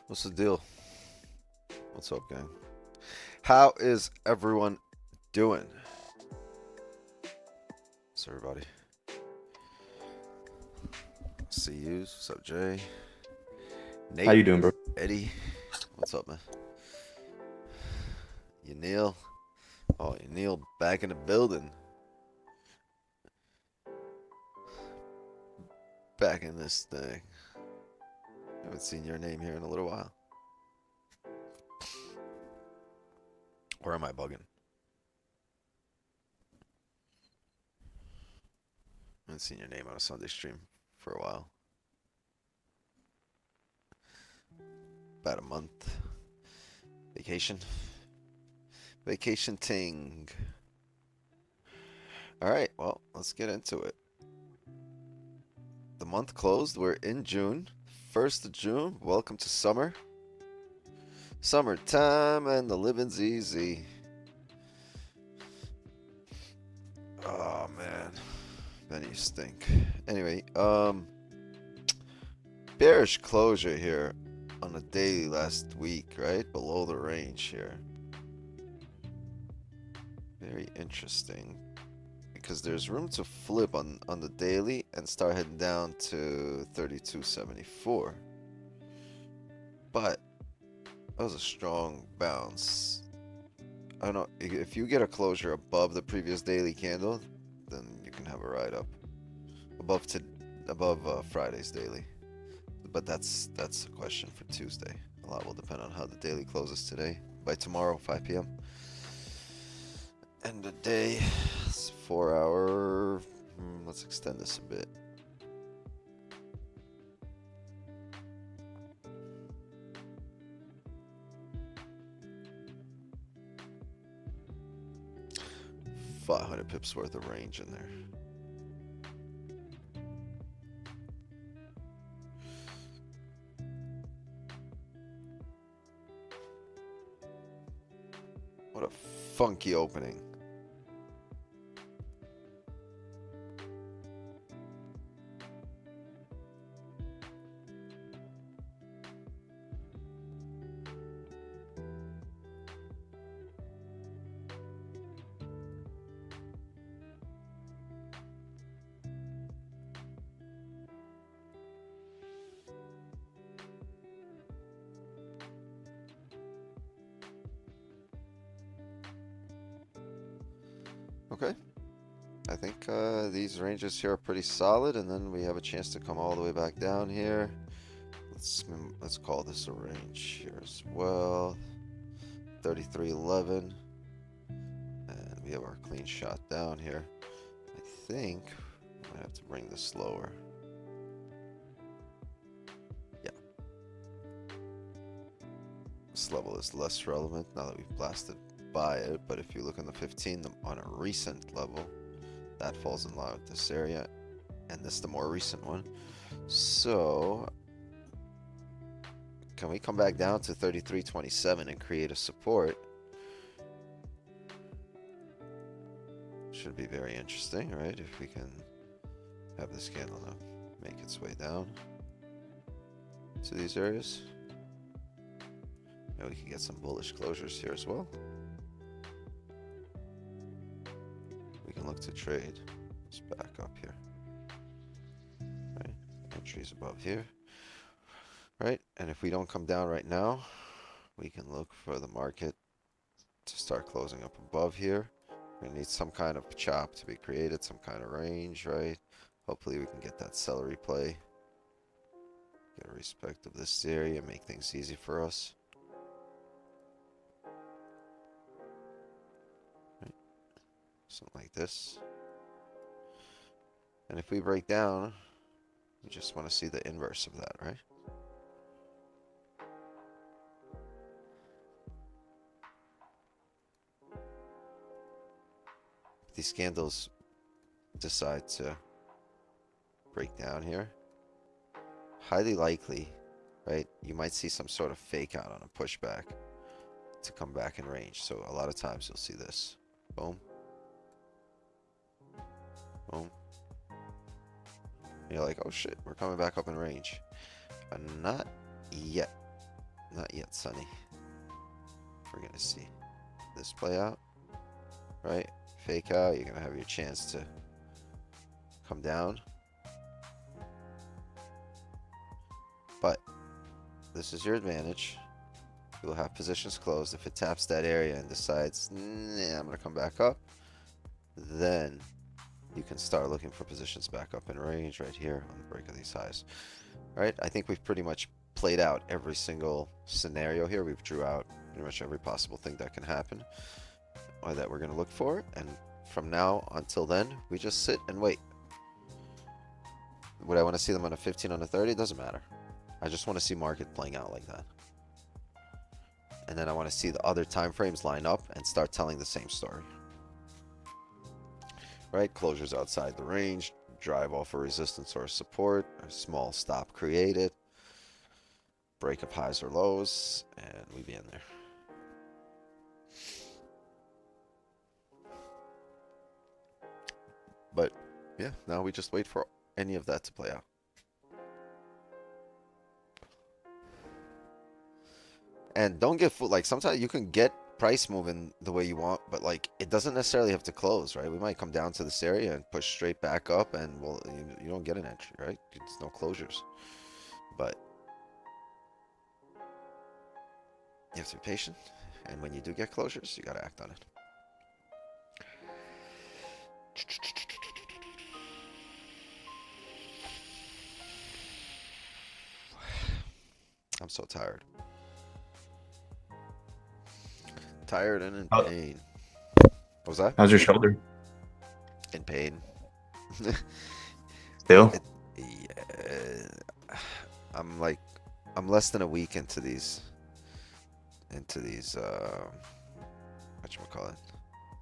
What's the deal? What's up, gang? How is everyone doing? What's everybody? See you. What's up, Jay? Nate. How you doing, bro? Eddie. What's up, man? You Neil. Oh, you Neil back in the building. Back in this thing. Haven't seen your name here in a little while. Or am I bugging? I haven't seen your name on a Sunday stream for a while. About a month. Vacation. Vacation ting. Alright, well, let's get into it. The month closed. We're in June. 1st of June. Welcome to summer. Summertime and the living's easy. Oh, man. Man, you stink. Anyway, bearish closure here on the daily last week, right? Below the range here. Very interesting. Because there's room to flip on the daily and start heading down to 32.74. But that was a strong bounce. I don't know, if you get a closure above the previous daily candle, then you can have a ride up above Friday's daily. But that's a question for Tuesday. A lot will depend on how the daily closes today. By tomorrow, 5 p.m. And the day is 4 hour. Let's extend this a bit. $500 pips worth of range in there. What a funky opening. Okay, I think these ranges here are pretty solid, and then we have a chance to come all the way back down here. Let's call this a range here as well. 33.11, and we have our clean shot down here. I think I have to bring this lower. Yeah, this level is less relevant now that we've blasted by it, but if you look on the 15 on a recent level, that falls in line with this area, and this is the more recent one. So can we come back down to 33.27 and create a support? Should be very interesting, right? If we can have this candle now make its way down to these areas, and we can get some bullish closures here as well. We can look to trade. Let's back up here. Right. entries above here, right? And if we don't come down right now, we can look for the market to start closing up above here. We're gonna need some kind of chop to be created, some kind of range, right? Hopefully we can get that celery play. Get a respect of this area, make things easy for us. Right. Something like this. And if we break down, we just want to see the inverse of that, right? If these candles decide to break down here, highly likely, right, you might see some sort of fake out on a pushback to come back in range. So a lot of times you'll see this. Boom. Boom. You're like, oh shit, we're coming back up in range. Not yet. Not yet, Sonny. We're gonna see this play out, right? Fake out, you're gonna have your chance to come down. But this is your advantage. You'll have positions closed. If it taps that area and decides, nah, I'm gonna come back up, then you can start looking for positions back up in range right here on the break of these highs. All right, I think we've pretty much played out every single scenario here. We've drew out pretty much every possible thing that can happen or that we're going to look for. And from now until then, we just sit and wait. Would I want to see them on a 15, on a 30? It doesn't matter. I just want to see market playing out like that. And then I want to see the other time frames line up and start telling the same story. Right, closures outside the range, drive off a resistance or support, a small stop created, break of highs or lows, and we be in there. But yeah, now we just wait for any of that to play out. And don't get fooled. Like sometimes you can get price moving the way you want, but like it doesn't necessarily have to close, right? We might come down to this area and push straight back up, and well, you don't get an entry, right? It's no closures. But you have to be patient, and when you do get closures, you got to act on it. I'm so tired. Tired and in pain. What was that? How's your shoulder? In pain. Still? Yeah, I'm less than a week into these whatchamacallit,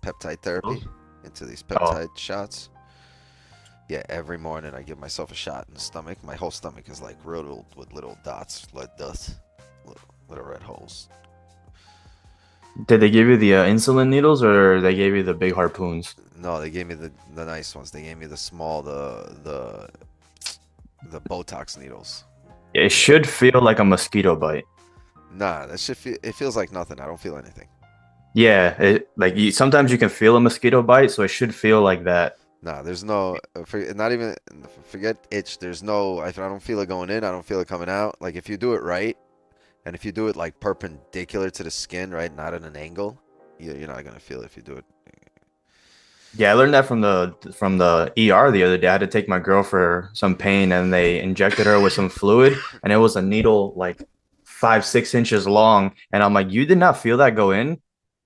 peptide therapy, into these peptide shots. Yeah, every morning I give myself a shot in the stomach. My whole stomach is like riddled with little dots, lead dust, little red holes. Did they give you the insulin needles, or they gave you the big harpoons? No, they gave me the nice ones. They gave me the small, the Botox needles. It should feel like a mosquito bite. Nah, that shit it feels like nothing. I don't feel anything. Yeah, sometimes you can feel a mosquito bite, so it should feel like that. Nah, there's no, not even, forget itch. There's no, I don't feel it going in. I don't feel it coming out. Like if you do it right, and if you do it like perpendicular to the skin, right, not at an angle, you're not gonna feel it if you do it. Yeah, I learned that from the ER the other day. I had to take my girl for some pain, and they injected her with some fluid, and it was a needle like 5-6 inches long. And I'm like, you did not feel that go in?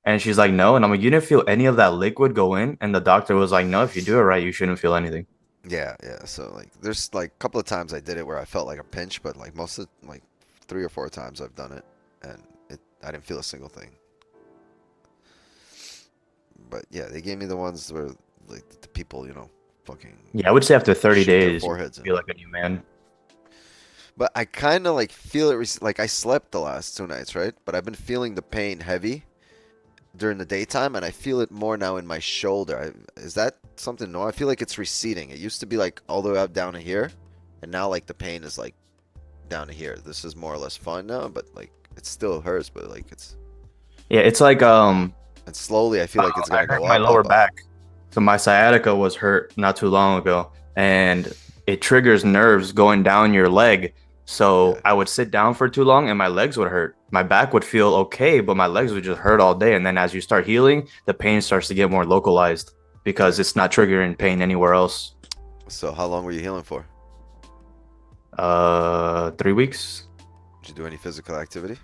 And she's like, no. And I'm like, you didn't feel any of that liquid go in? And the doctor was like, no, if you do it right, you shouldn't feel anything. Yeah. So like, there's like a couple of times I did it where I felt like a pinch, but like most of like 3 or 4 times I've done it, and I didn't feel a single thing. But yeah, they gave me the ones where like the people, fucking. Yeah, I would say after 30 days, you feel like a new man. But I kind of like feel it, like I slept the last 2 nights, right? But I've been feeling the pain heavy during the daytime, and I feel it more now in my shoulder. Is that something new? I feel like it's receding. It used to be like all the way up down to here, and now like the pain is like down to here. This is more or less fine now, but like it still hurts, but like it's. Yeah, it's like And slowly, I feel like it's gonna go up. My lower back. So my sciatica was hurt not too long ago, and it triggers nerves going down your leg. So Yeah. I would sit down for too long and my legs would hurt. My back would feel okay, but my legs would just hurt all day. And then as you start healing, the pain starts to get more localized because it's not triggering pain anywhere else. So how long were you healing for? 3 weeks. Did you do any physical activity?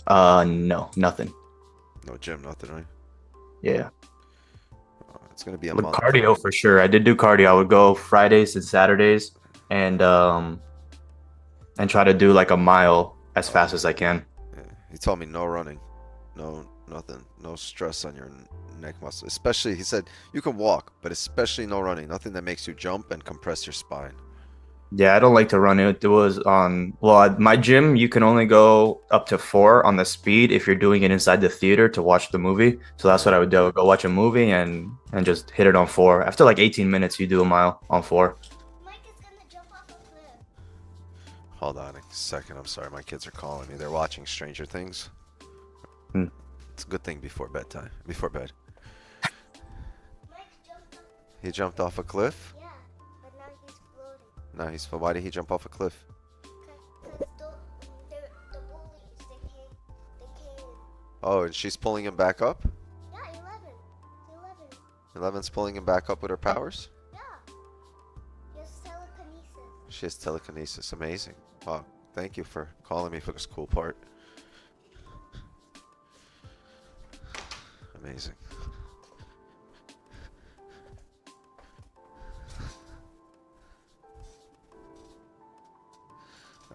No, nothing. No gym, nothing, right? Yeah. It's gonna be a But month. cardio for sure. I did do cardio. I would go Fridays and Saturdays and try to do like a mile as fast as I can. Yeah. He told me no running, no nothing, no stress on your neck muscle. Especially, he said you can walk, but especially no running. Nothing that makes you jump and compress your spine. Yeah, I don't like to run. It was on, well, at my gym, you can only go up to 4 on the speed if you're doing it inside the theater to watch the movie. So that's what I would do. I would go watch a movie and just hit it on 4. After like 18 minutes, you do a mile on 4. Mike is gonna jump off a cliff. Hold on a second. I'm sorry, my kids are calling me. They're watching Stranger Things. Hmm. It's a good thing before bedtime. Before bed. Mike jumped off. He jumped off a cliff. Yeah, but now he's floating. No, he's. Why did he jump off a cliff? Cause the bullies they came. Oh, and she's pulling him back up. Yeah, 11. 11's pulling him back up with her powers. Yeah. Yes, telekinesis. She has telekinesis. Amazing. Wow. Thank you for calling me for this cool part. Amazing.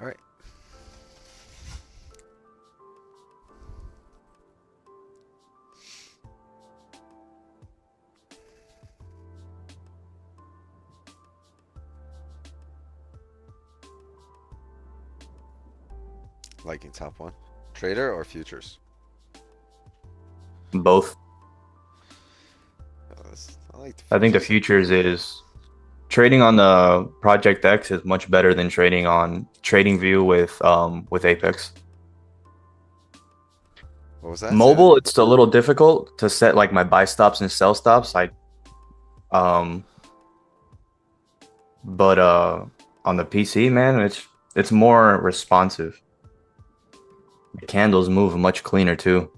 All right. Liking top one. Trader or futures? Both. I like I think the futures is trading on the Project X is much better than trading on TradingView with Apex. What was that? Mobile, it's a little difficult to set like my buy stops and sell stops. But on the PC, man, it's more responsive. The candles move much cleaner too.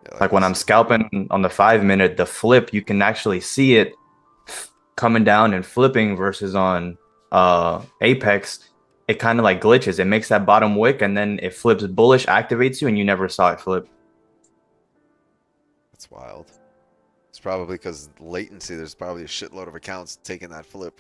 Yeah, Like when I'm scalping on the 5 minute, the flip, you can actually see it coming down and flipping versus on Apex. It kind of like glitches. It makes that bottom wick and then it flips bullish, activates you, and you never saw it flip. That's wild. It's probably because latency. There's probably a shitload of accounts taking that flip.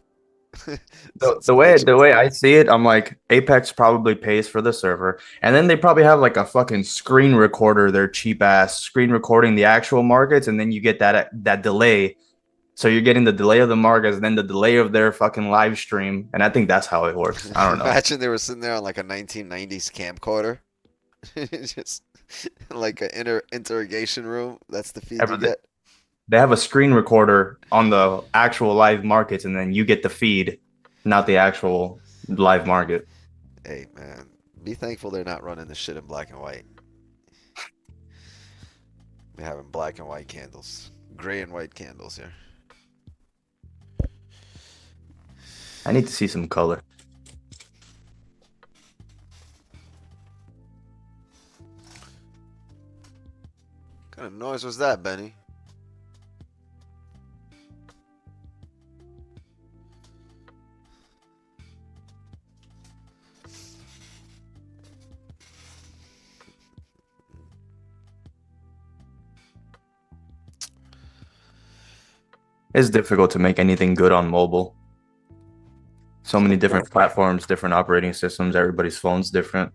The way I see it, I'm like Apex probably pays for the server, and then they probably have like a fucking screen recorder, their cheap ass screen recording the actual markets, and then you get that delay. So you're getting the delay of the markets, and then the delay of their fucking live stream, and I think that's how it works. I don't know. Imagine they were sitting there on like a 1990s camcorder, just like an interrogation room. That's the feed you get. They have a screen recorder on the actual live markets, and then you get the feed, not the actual live market. Hey man, be thankful they're not running this shit in black and white. We're having black and white candles, gray and white candles here. I need to see some color. What kind of noise was that, Benny? It's difficult to make anything good on mobile. So many different platforms, different operating systems, everybody's phone's different.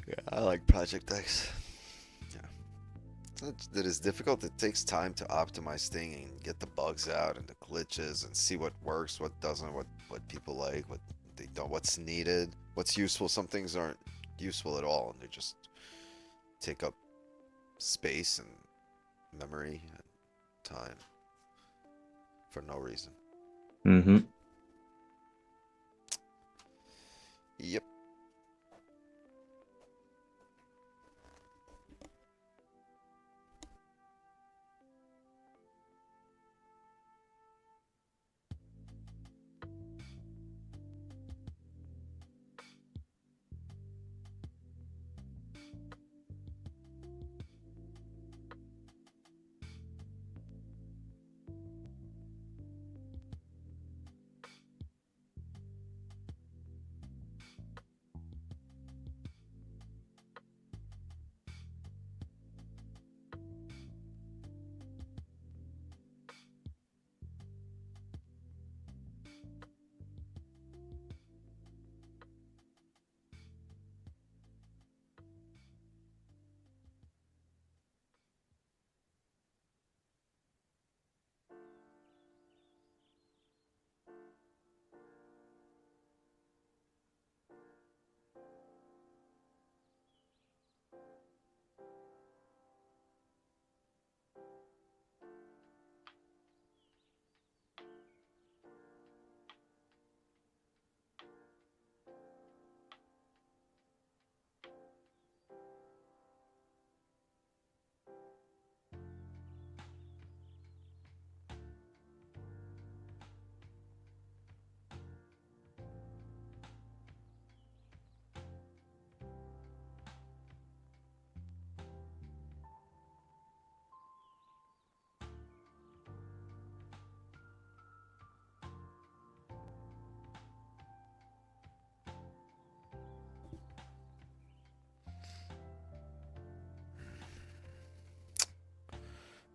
Yeah, I like Project X. Yeah. It's not that it's difficult. It takes time to optimize things and get the bugs out and the glitches and see what works, what doesn't, what people like, what they don't, what's needed, what's useful. Some things aren't useful at all and they just take up space and memory and time for no reason. Mm-hmm. Yep.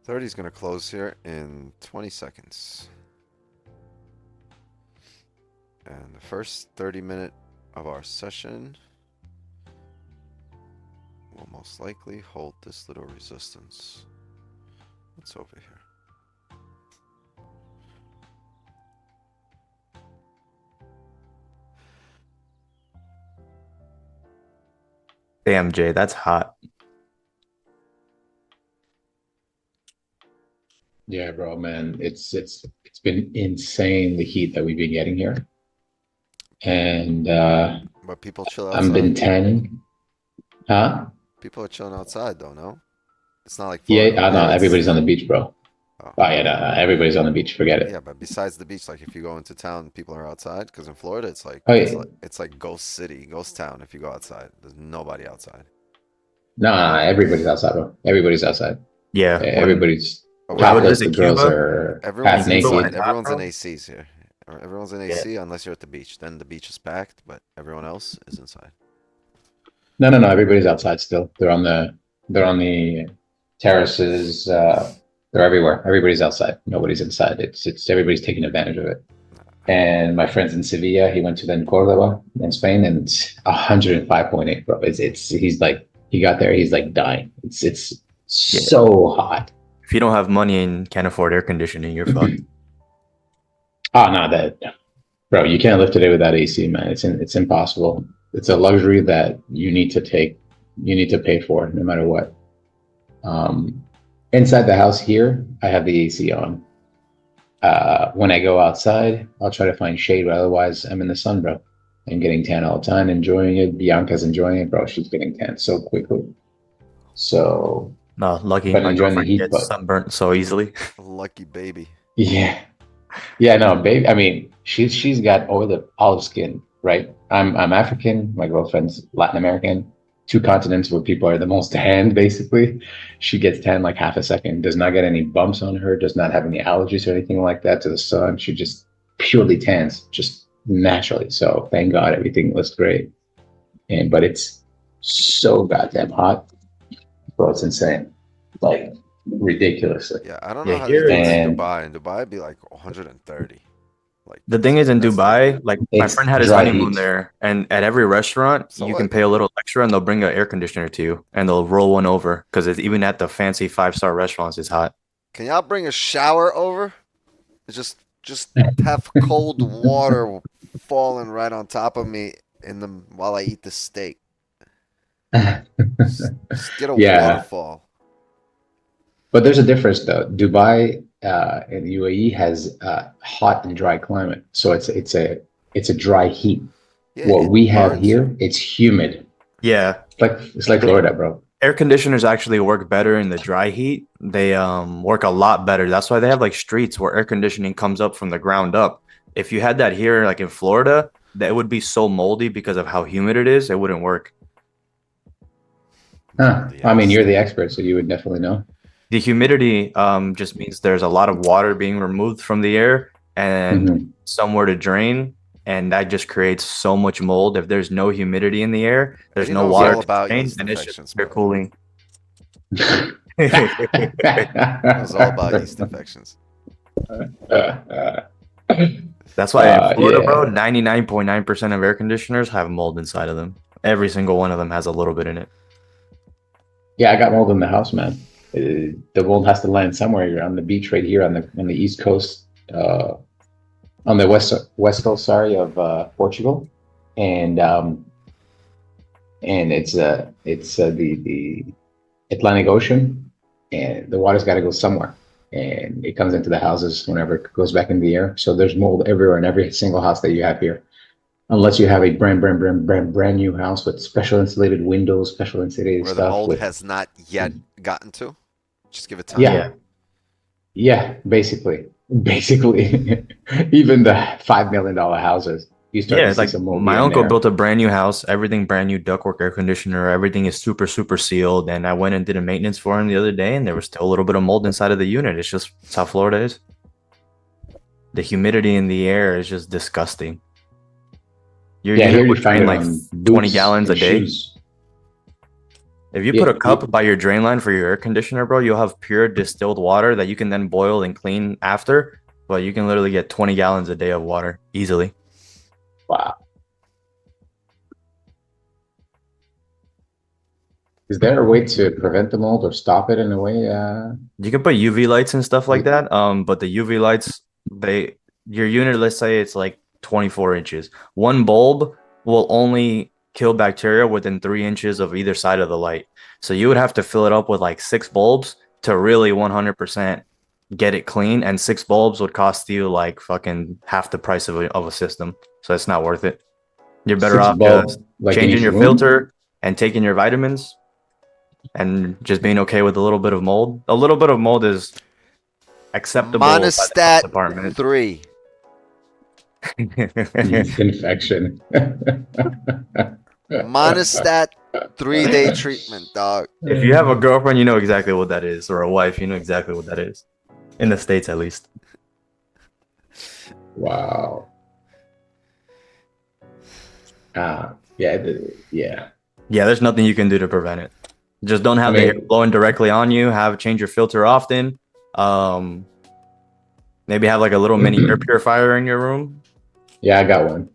30 is going to close here in 20 seconds. And the first 30-minute of our session will most likely hold this little resistance. What's over here? Damn, Jay, that's hot. Yeah, bro, man, it's been insane, the heat that we've been getting here, and But people chill I've been outside. tanning. Huh? People are chilling outside, though, no? It's not like Yeah, Florida. I know. where it's- Everybody's on the beach, bro. Oh. Oh yeah, no, everybody's on the beach. Forget it. Yeah, but besides the beach, like if you go into town, people are outside. Because in Florida, it's like Oh, it's yeah. like it's like ghost city, ghost town. If you go outside, there's nobody outside. No, everybody's outside, bro. Everybody's outside. Yeah. Everybody's Oh, When I would topless. visit The girls Cuba, are Everyone's half Cuba inside. naked. Everyone's in bro. ACs here. Everyone's in AC unless you're at the beach. Then the beach is packed, but everyone else is inside. No, no, no. Everybody's outside still. They're on the terraces. They're everywhere. Everybody's outside. Nobody's inside. It's everybody's taking advantage of it. And my friend's in Sevilla. He went to then Cordoba in Spain, and it's 105.8, bro. He's like, he got there. He's like dying. It's so hot. If you don't have money and can't afford air conditioning, you're fucked. Oh no, bro, you can't live today without AC, man. It's impossible. It's a luxury that you need to take. You need to pay for no matter what. Inside the house here, I have the AC on. When I go outside, I'll try to find shade, but otherwise I'm in the sun, bro. I'm getting tan all the time, enjoying it. Bianca's enjoying it, bro. She's getting tan so quickly. So No, lucky But my enjoying the girlfriend heat, gets but- sunburnt so easily. Lucky baby. yeah. Yeah, no, baby. I mean, she's got olive skin, right? I'm African. My girlfriend's Latin American. Two continents where people are the most tanned, basically. She gets tan like half a second. Does not get any bumps on her. Does not have any allergies or anything like that to the sun. She just purely tans, just naturally. So thank God everything looks great. But it's so goddamn hot, bro. It's insane, like ridiculously. Yeah, I don't know Yeah, how here they do it in and- Dubai. In Dubai, it'd be like 130. Like The thing is, in that's Dubai, the- like my It's friend had his dry honeymoon heat. there, and at every restaurant, So you can what? pay a little extra, and they'll bring an air conditioner to you, and they'll roll one over because it's even at the fancy 5-star restaurants, it's hot. Can y'all bring a shower over? Just have cold water falling right on top of me while I eat the steak. Just get a Yeah. waterfall. But there's a difference though. Dubai and UAE has hot and dry climate, so it's a dry heat. Yeah, What it we have burns here, you. it's humid. Yeah, It's like Florida, bro. air conditioners actually work better in the dry heat. They work a lot better. That's why they have like streets where air conditioning comes up from the ground up. If you had that here, like in Florida, that would be so moldy because of how humid it is. It wouldn't work. Huh. I mean, you're the expert, so you would definitely know. The humidity just means there's a lot of water being removed from the air and Mhm. somewhere to drain, and that just creates so much mold. If there's no humidity in the air, there's You no know it's water all to about drain, yeast and it's infections, just air bro. cooling. It's all about yeast infections. That's why in Florida, yeah. bro, 99.9% of air conditioners have mold inside of them. Every single one of them has a little bit in it. Yeah, I got mold in the house, man. The mold has to land somewhere. You're on the beach right here on the east coast, on the west coast, sorry, of Portugal, and it's the Atlantic Ocean, and the water's got to go somewhere, and it comes into the houses whenever it goes back in the air. So there's mold everywhere in every single house that you have here, unless you have a brand new house with special insulated windows, special insulated Where the stuff. mold with, has not yet gotten to. Just give it time. Yeah. Yeah, basically, even the $5 million houses, you start Yeah, to it's see like some mold my here and uncle there. built a brand new house, everything brand new, ductwork, air conditioner, everything is super, super sealed. And I went and did a maintenance for him the other day, and there was still a little bit of mold inside of the unit. It's how Florida is. The humidity in the air is just disgusting. Your Yeah, unit here you would find drain it like on 20 boots gallons a and day. shoes. If you put a cup by your drain line for your air conditioner, bro, you'll have pure distilled water that you can then boil and clean after. But you can literally get 20 gallons a day of water easily. Wow. Is there a way to prevent the mold or stop it in a way? You can put UV lights and stuff like that. But the UV lights, your unit, let's say it's like 24 inches. One bulb will only kill bacteria within 3 inches of either side of the light. So you would have to fill it up with like 6 bulbs to really 100% get it clean. And 6 bulbs would cost you like fucking half the price of a system. So it's not worth it. You're better off just changing your filter and taking your vitamins and just being okay with a little bit of mold. A little bit of mold is acceptable. Monostat 3. Infection. Monostat 3-day treatment, dog. If you have a girlfriend, you know exactly what that is, or a wife, you know exactly what that is. In the States, at least. Wow. Yeah. Yeah, there's nothing you can do to prevent it. Just don't have the air blowing directly on you. Change your filter often. Maybe have like a little mini air purifier in your room. Yeah, I got one.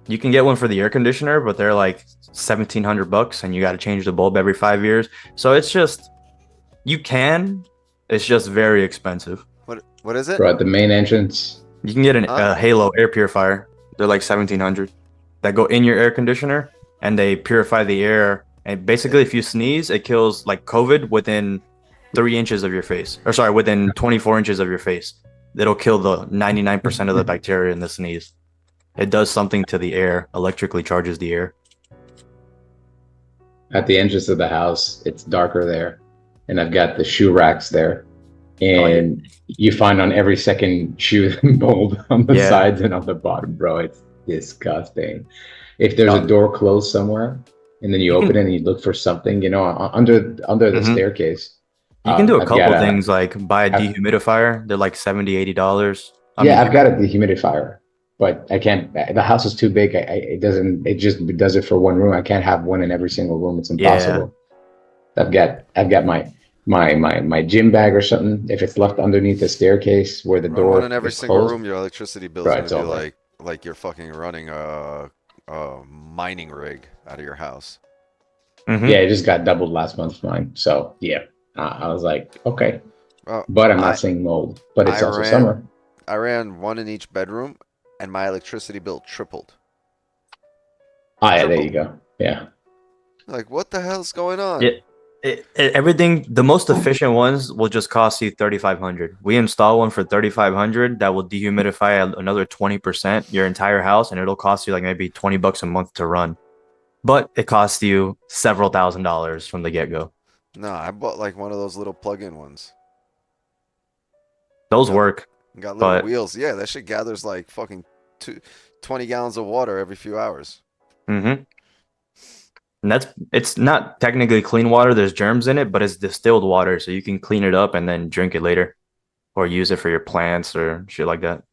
You can get one for the air conditioner, but they're like $1,700, and you got to change the bulb every 5 years. So it's just, you can. It's just very expensive. What is it? Bro, at the main entrance. You can get a Halo air purifier. They're like $1,700 that go in your air conditioner, and they purify the air. And basically, if you sneeze, it kills like COVID within 3 inches of your face. Or sorry, within 24 inches of your face. It'll kill the 99% of the bacteria in the sneeze. It does something to the air, electrically charges the air. At the entrance of the house, it's darker there. And I've got the shoe racks there. And you find on every second shoe mold on the sides and on the bottom, bro. It's disgusting. If there's a door closed somewhere, and then you open it and you look for something, you know, under the staircase. You can do a couple things, like buy a dehumidifier. They're like $70, $80. I've got a dehumidifier, but I can't. The house is too big. It just does it for one room. I can't have one in every single room. It's impossible. Yeah. I've got my gym bag or something. If it's left underneath the staircase where the door in every single closed, room, your electricity bill is gonna be like you're fucking running a mining rig out of your house. Mm-hmm. Yeah, it just got doubled last month for mine. So yeah, I was like, okay, but I'm not saying mold. But it's also summer. I ran one in each bedroom, and my electricity bill tripled. Yeah, there you go. Yeah. Like, what the hell's going on? Everything, the most efficient ones will just cost you $3,500. We install one for $3,500 that will dehumidify another 20% your entire house, and it'll cost you like maybe $20 a month to run. But it costs you several $1,000s from the get-go. No, I bought like one of those little plug-in ones. Those work. Got little wheels. Yeah, that shit gathers like fucking 20 gallons of water every few hours. Mm-hmm. And it's not technically clean water. There's germs in it, but it's distilled water, so you can clean it up and then drink it later, or use it for your plants or shit like that.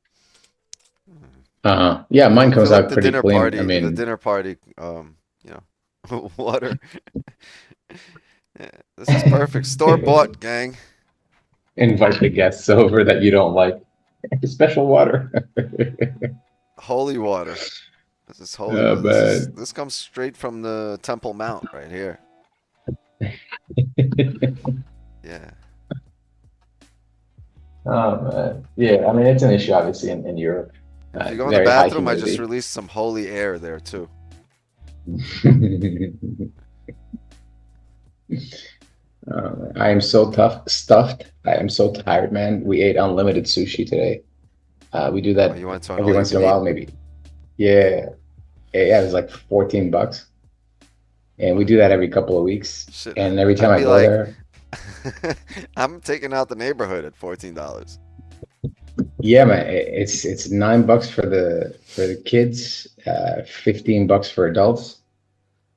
Yeah, mine comes out pretty clean. Party, the dinner party, water. Yeah, this is perfect. Store bought, gang. Invite the guests over that you don't like. Special water. Holy water. This is holy. This comes straight from the Temple Mount right here. Yeah. Oh man. Yeah, I mean it's an issue obviously in Europe. If you go in the bathroom, I just released some holy air there too. I am so stuffed. I am so tired, man. We ate unlimited sushi today. We do that every once in a while, maybe. Yeah, it was like $14, and we do that every couple of weeks. Shit, and every time I go there, I'm taking out the neighborhood at $14. Yeah, man, it's $9 for the kids, $15 for adults,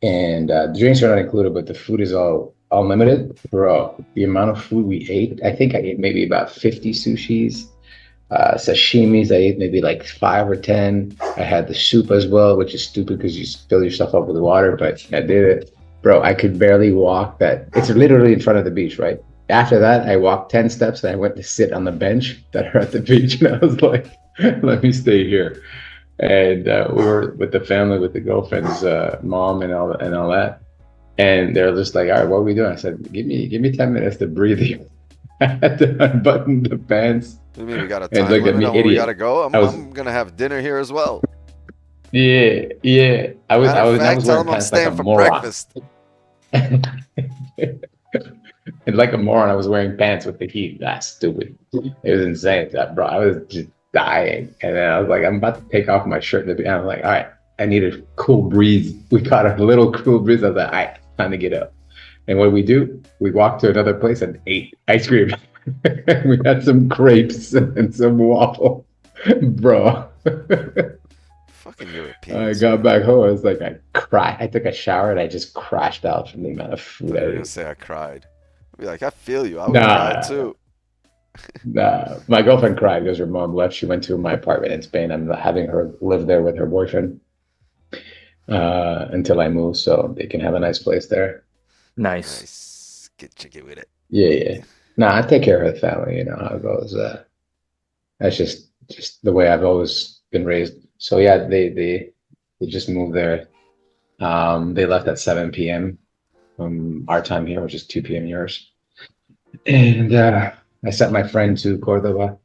and the drinks are not included, but the food is all unlimited. Bro, the amount of food we ate, I think I ate maybe about 50 sushis. Sashimis, I ate maybe like 5 or 10. I had the soup as well, which is stupid because you fill yourself up with water, but I did it. Bro, I could barely walk that. It's literally in front of the beach, right? After that, I walked 10 steps and I went to sit on the bench that are at the beach. And I was like, let me stay here. And we were with the family, with the girlfriend's mom and all that. And they're just like, all right, what are we doing? I said, give me 10 minutes to breathe here. I had to unbutton the pants. What do you mean we got a And time look at limit me, on when we idiot. gotta go? I was- I'm gonna have dinner here as well. Yeah. I was Matter of fact, wearing tell them I'm pants like staying a for moron. breakfast. And like a moron, I was wearing pants with the heat. That's stupid. It was insane, bro. I was just dying. And then I was like, I'm about to take off my shirt. And I'm like, all right, I need a cool breeze. We caught a little cool breeze. I was like, all right, time to get up. And what we do, we walked to another place and ate ice cream. We had some crepes and some waffle. Bro. Fucking I Europeans. got back home. I was like, I cried. I took a shower and I just crashed out from the amount of food I I was gonna ate. say I cried. I'd be like, I feel you. I would Nah. cry too. Nah, my girlfriend cried because her mom left. She went to my apartment in Spain. I'm having her live there with her boyfriend until I move, so they can have a nice place there. Nice. Nice. Get jiggy with it. Yeah. Nah, I take care of the family. You know how it goes. That's just the way I've always been raised. So yeah, they just moved there. They left at 7 p.m. Our time here, which is 2 p.m. yours. And I sent my friend to Cordoba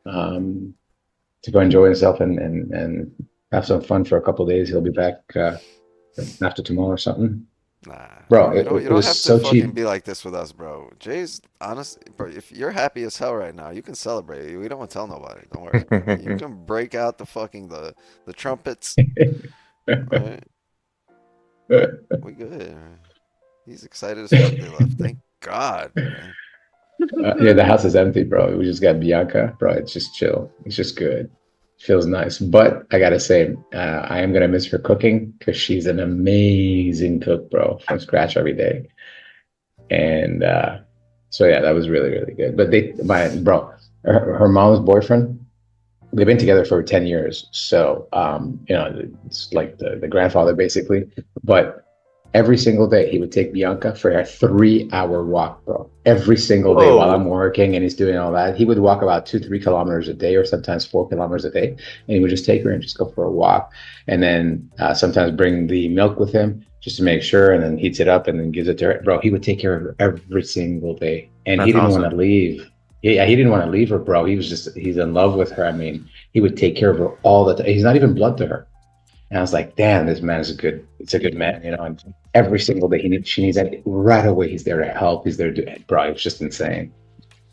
to go enjoy himself and have some fun for a couple of days. He'll be back after tomorrow or something. Nah, Bro, you don't it was have to so fucking cheap. be like this with us, bro. Jay's honest, bro. If you're happy as hell right now, you can celebrate. We don't want to tell nobody. Don't worry. You can break out the fucking the trumpets. Right? We good. He's excited as fuck they left. Thank God, man. Yeah, the house is empty, bro. We just got Bianca, bro. It's just chill. It's just good. Feels nice. But I gotta say, I am gonna miss her cooking because she's an amazing cook, bro, from scratch every day. And so yeah, that was really, really good. But her mom's boyfriend, they've been together for 10 years. So it's like the grandfather basically. But every single day, he would take Bianca for a 3-hour walk, bro. Every single day while I'm working and he's doing all that. He would walk about 2-3 kilometers a day or sometimes 4 kilometers a day. And he would just take her and just go for a walk. And then sometimes bring the milk with him just to make sure, and then heats it up and then gives it to her. Bro, he would take care of her every single day. And he didn't want to leave. Yeah, he didn't want to leave her, bro. He's in love with her. I mean, he would take care of her all the time. He's not even blood to her. And I was like, damn, this man is a good man, and every single day she needs that right away. He's there to help. He's there to do it. Bro, it was just insane.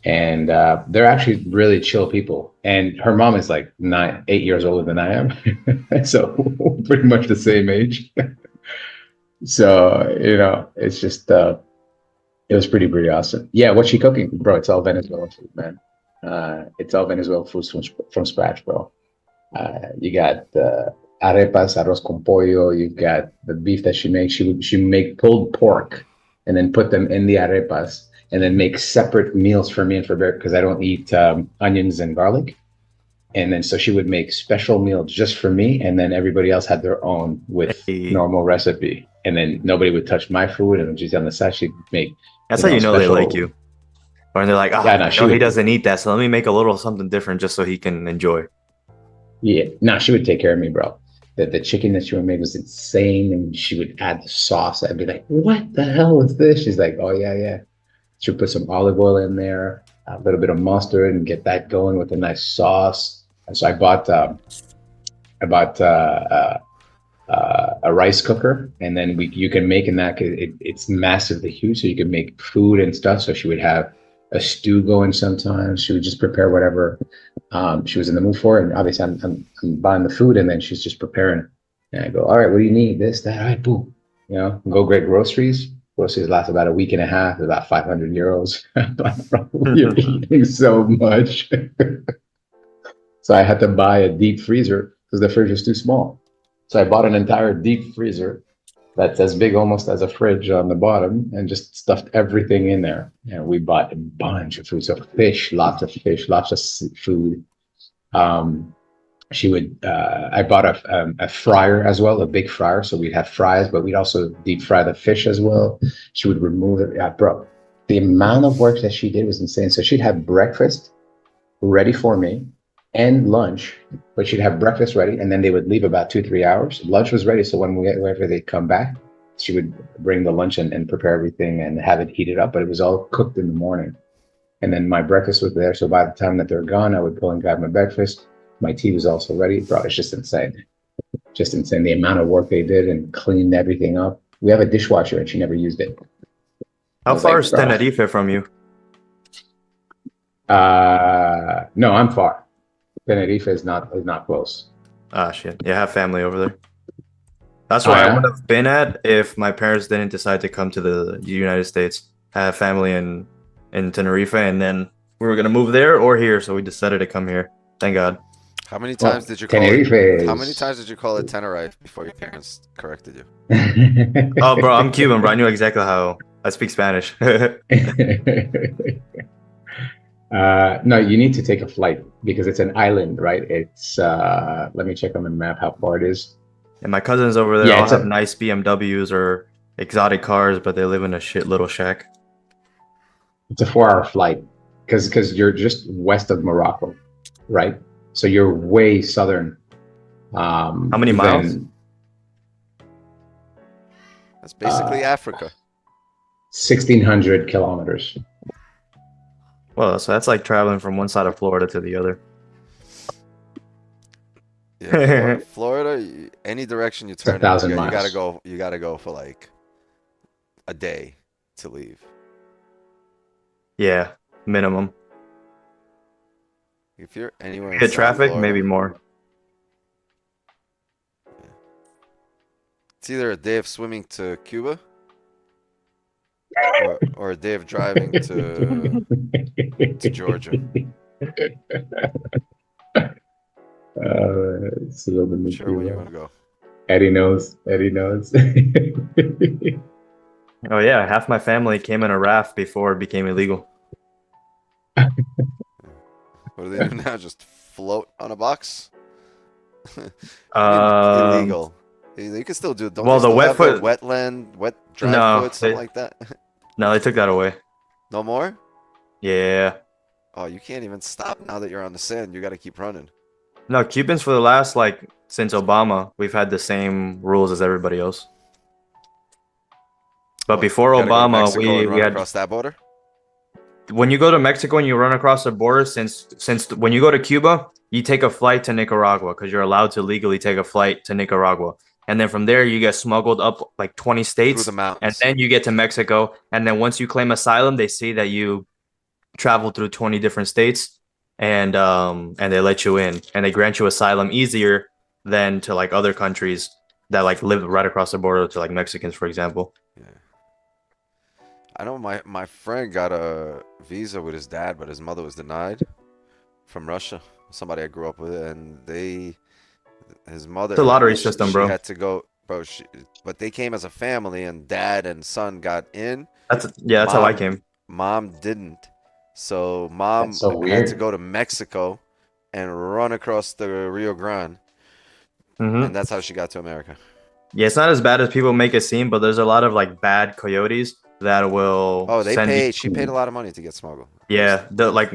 And they're actually really chill people. And her mom is like 8 years older than I am. So pretty much the same age. So, it's just, it was pretty awesome. Yeah, what's she cooking? Bro, it's all Venezuelan food, man. It's all Venezuelan food from scratch, bro. You got arepas, arroz con pollo. You've got the beef that she makes. She make pulled pork and then put them in the arepas and then make separate meals for me and for Bear because I don't eat onions and garlic. And then so she would make special meals just for me, and then everybody else had their own with normal recipe. And then nobody would touch my food, and she's on the side. She'd make. That's how you know they like you. Or they're like, he doesn't eat that, so let me make a little something different just so he can enjoy. Yeah, no, she would take care of me, bro. The chicken that she would make was insane, and she would add the sauce. I'd be like, what the hell is this? She's like, oh, yeah. She would put some olive oil in there, a little bit of mustard, and get that going with a nice sauce. And so I bought a rice cooker, and then you can make in that, it's massively huge, so you can make food and stuff. So she would have a stew going sometimes. She would just prepare whatever she was in the mood for. And obviously I'm buying the food, and then she's just preparing. And I go, all right, what do you need? This, that, all right, boom. Go get groceries. Groceries last about a week and a half, about 500 euros. You're eating so much. So I had to buy a deep freezer because the fridge was too small. So I bought an entire deep freezer that's as big almost as a fridge on the bottom, and just stuffed everything in there. And we bought a bunch of food. So lots of fish, lots of food. she would. I bought a fryer as well, a big fryer, so we'd have fries, but we'd also deep fry the fish as well. She would remove it. Bro, the amount of work that she did was insane. So she'd have breakfast ready for me and lunch, but she'd have breakfast ready, and then they would leave about 2-3 hours. Lunch was ready, so whenever they come back, she would bring the lunch and prepare everything and have it heated up. But it was all cooked in the morning, and then my breakfast was there. So by the time that they're gone, I would go and grab my breakfast. My tea was also ready. Bro, it's just insane. Just insane the amount of work they did and cleaned everything up. We have a dishwasher and she never used it. How far like, is Tenerife from you? No, I'm far. Tenerife is not close. Ah, shit. Yeah, I have family over there. That's where I would have been at if my parents didn't decide to come to the United States. I have family in Tenerife, and then we were gonna move there or here, so we decided to come here. Thank God. How many times did you call it? How many times did you call it Tenerife before your parents corrected you? Oh, bro, I'm Cuban, bro. I knew exactly how I speak Spanish. No, you need to take a flight because it's an island, right? It's let me check on the map how far it is. And my cousins over there all have nice BMWs or exotic cars, but they live in a shit little shack. It's a 4-hour flight because you're just west of Morocco, right? So you're way southern. How many miles? That's basically Africa. 1,600 kilometers. Well, so that's like traveling from one side of Florida to the other. Yeah, Florida, any direction you turn, 1,000 miles. You gotta go for like a day to leave. Yeah, minimum. If you're anywhere in hit South traffic, Florida, maybe more. it's either a day of swimming to Cuba or a day of driving to Georgia. It's a little bit Sure, where you want to go. Eddie knows. Oh yeah, half my family came in a raft before it became illegal. What do they do now? Just float on a box? Illegal. You can still do it. Don't well, they still the wet have foot, wet dry foot, something like that? No, they took that away. No more? Yeah. Oh, you can't even stop now that you're on the sand. You got to keep running. No, Cubans for the last since Obama, we've had the same rules as everybody else. But before Obama, we had across that border. When you go to Mexico and you run across the border, since when you go to Cuba, you take a flight to Nicaragua because you're allowed to legally take a flight to Nicaragua. And then from there, you get smuggled up like 20 states. Through the mountains. And then you get to Mexico. And then once you claim asylum, they see that you travel through 20 different states and they let you in. And they grant you asylum easier than to like other countries that like live right across the border to like Mexicans, for example. Yeah. I know my friend got a visa with his dad, but his mother was denied from Russia. Somebody I grew up with, and his mother. It's a lottery system, bro. She had to go, bro. But they came as a family, and dad and son got in. That's how I came. Mom didn't, so mom had to go to Mexico and run across the Rio Grande, and that's how she got to America. Yeah, it's not as bad as people make it seem, but there's a lot of like bad coyotes that will. Oh, they paid. She paid a lot of money to get smuggled. Yeah, my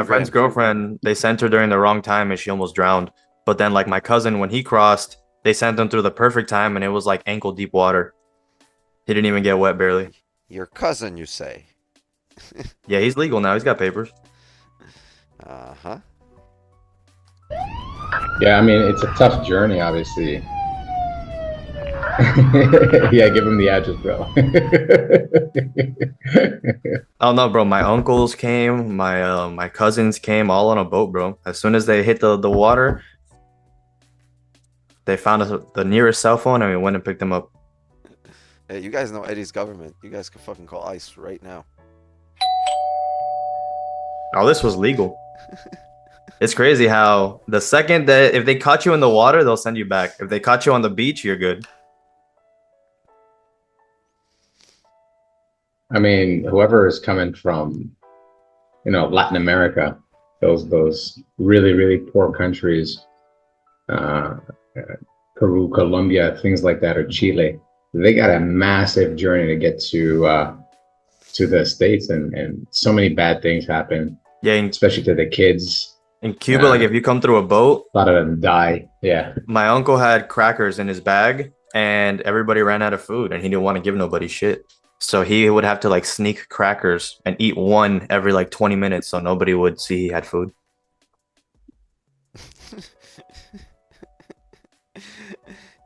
friend's girlfriend, they sent her during the wrong time and she almost drowned. But then like my cousin, when he crossed, they sent him through the perfect time and it was like ankle deep water. He didn't even get wet barely. Your cousin, you say? Yeah, he's legal now. He's got papers. Uh-huh. Yeah, I mean, it's a tough journey, obviously. Yeah, give him the address, bro. Oh no, bro. My uncles came, my cousins came, all on a boat, bro. As soon as they hit the water, they found the nearest cell phone and we went and picked them up. Hey, you guys know Eddie's government. You guys can fucking call ICE right now. Oh, this was legal. It's crazy how the second that if they caught you in the water, they'll send you back. If they caught you on the beach, you're good. I mean, whoever is coming from, Latin America, those really, really poor countries, uh, Peru, Colombia, things like that, or Chile. They got a massive journey to get to the States, and so many bad things happen, Yeah, especially to the kids. in Cuba, like if you come through a boat, A lot of them die. Yeah. my uncle had crackers in his bag and everybody ran out of food and he didn't want to give nobody shit. So he would have to like sneak crackers and eat one every like 20 minutes so nobody would see he had food.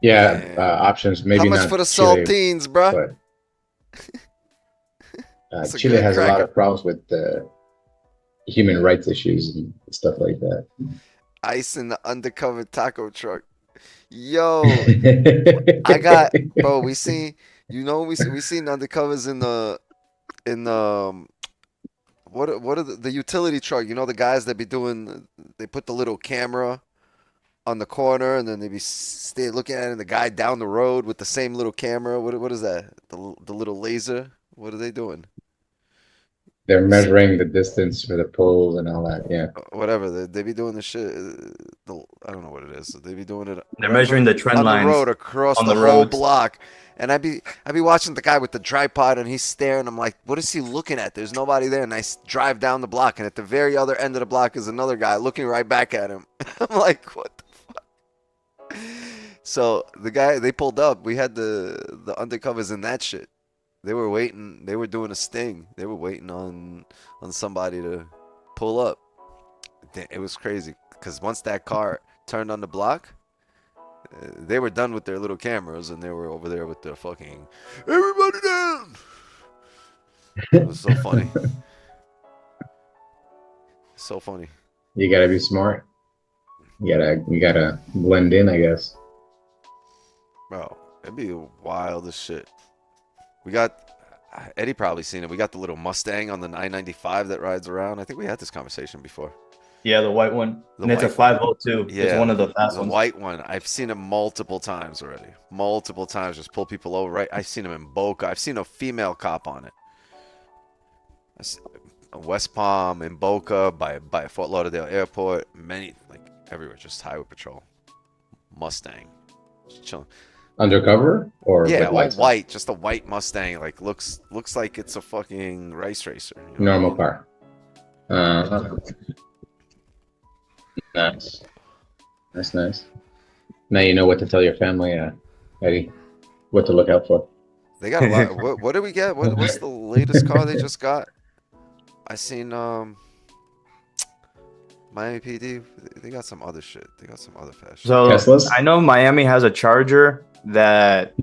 Yeah, options maybe How much not for the Chile, saltines, bruh? but That's a Chile good has a lot cracker. of problems with human rights issues and stuff like that. Ice in the undercover taco truck. Yo, I got, bro. We seen, we seen undercovers in what are the utility truck? You know, the guys that be doing, they put the little camera on the corner and then they be stay looking at it, and the guy down the road with the same little camera. What is that? The little laser. What are they doing? They're measuring the distance for the poles and all that. Yeah. Whatever they be doing the shit. I don't know what it is. They be doing it They're measuring the trend on the lines road across on the the whole roads. block. And I be watching the guy with the tripod and he's staring. I'm like, what is he looking at? There's nobody there. And I drive down the block and at the very other end of the block is another guy looking right back at him. I'm like, what the fuck? So the guy, they pulled up. We had the undercovers in that shit. They were waiting. They were doing a sting. They were waiting on somebody to pull up. It was crazy because once that car turned on the block, they were done with their little cameras and they were over there with their fucking everybody down. It was so funny. So funny. You gotta be smart. You gotta blend in, I guess. Bro, it'd be wild as shit. We got Eddie probably seen it. We got the little Mustang on the 995 that rides around. I think we had this conversation before. Yeah, the white one. The And it's a white 502. Yeah, It's one of the fast the ones. white one. I've seen it multiple times already. Multiple times, just pull people over. Right, I've seen him in Boca. I've seen a female cop on it. West Palm, in Boca, by Fort Lauderdale Airport, many like everywhere, just highway patrol. Mustang, just chilling. Undercover or Yeah, with all lights on? white, just a white Mustang. Like looks like it's a fucking race racer. You know Normal what I mean? car. Nice. That's nice. Now you know what to tell your family, Eddie. What to look out for. They got a lot. What did we get? What's the latest car they just got? I seen Miami PD. They got some other shit. They got some other fashion. So Teslas? I know Miami has a Charger that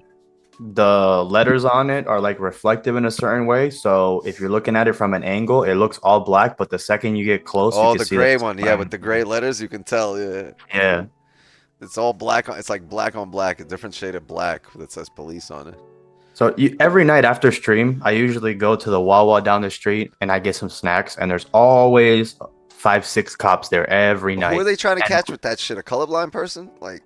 the letters on it are like reflective in a certain way. So if you're looking at it from an angle, it looks all black. But the second you get close, you Oh, can the see gray that one. Yeah, with the gray letters, you can tell. Yeah. yeah. It's all black. It's like black on black, a different shade of black that says police on it. So every night after stream, I usually go to the Wawa down the street and I get some snacks. And there's always 5-6 cops there every night. Who are they trying to catch with that shit? A colorblind person? Like,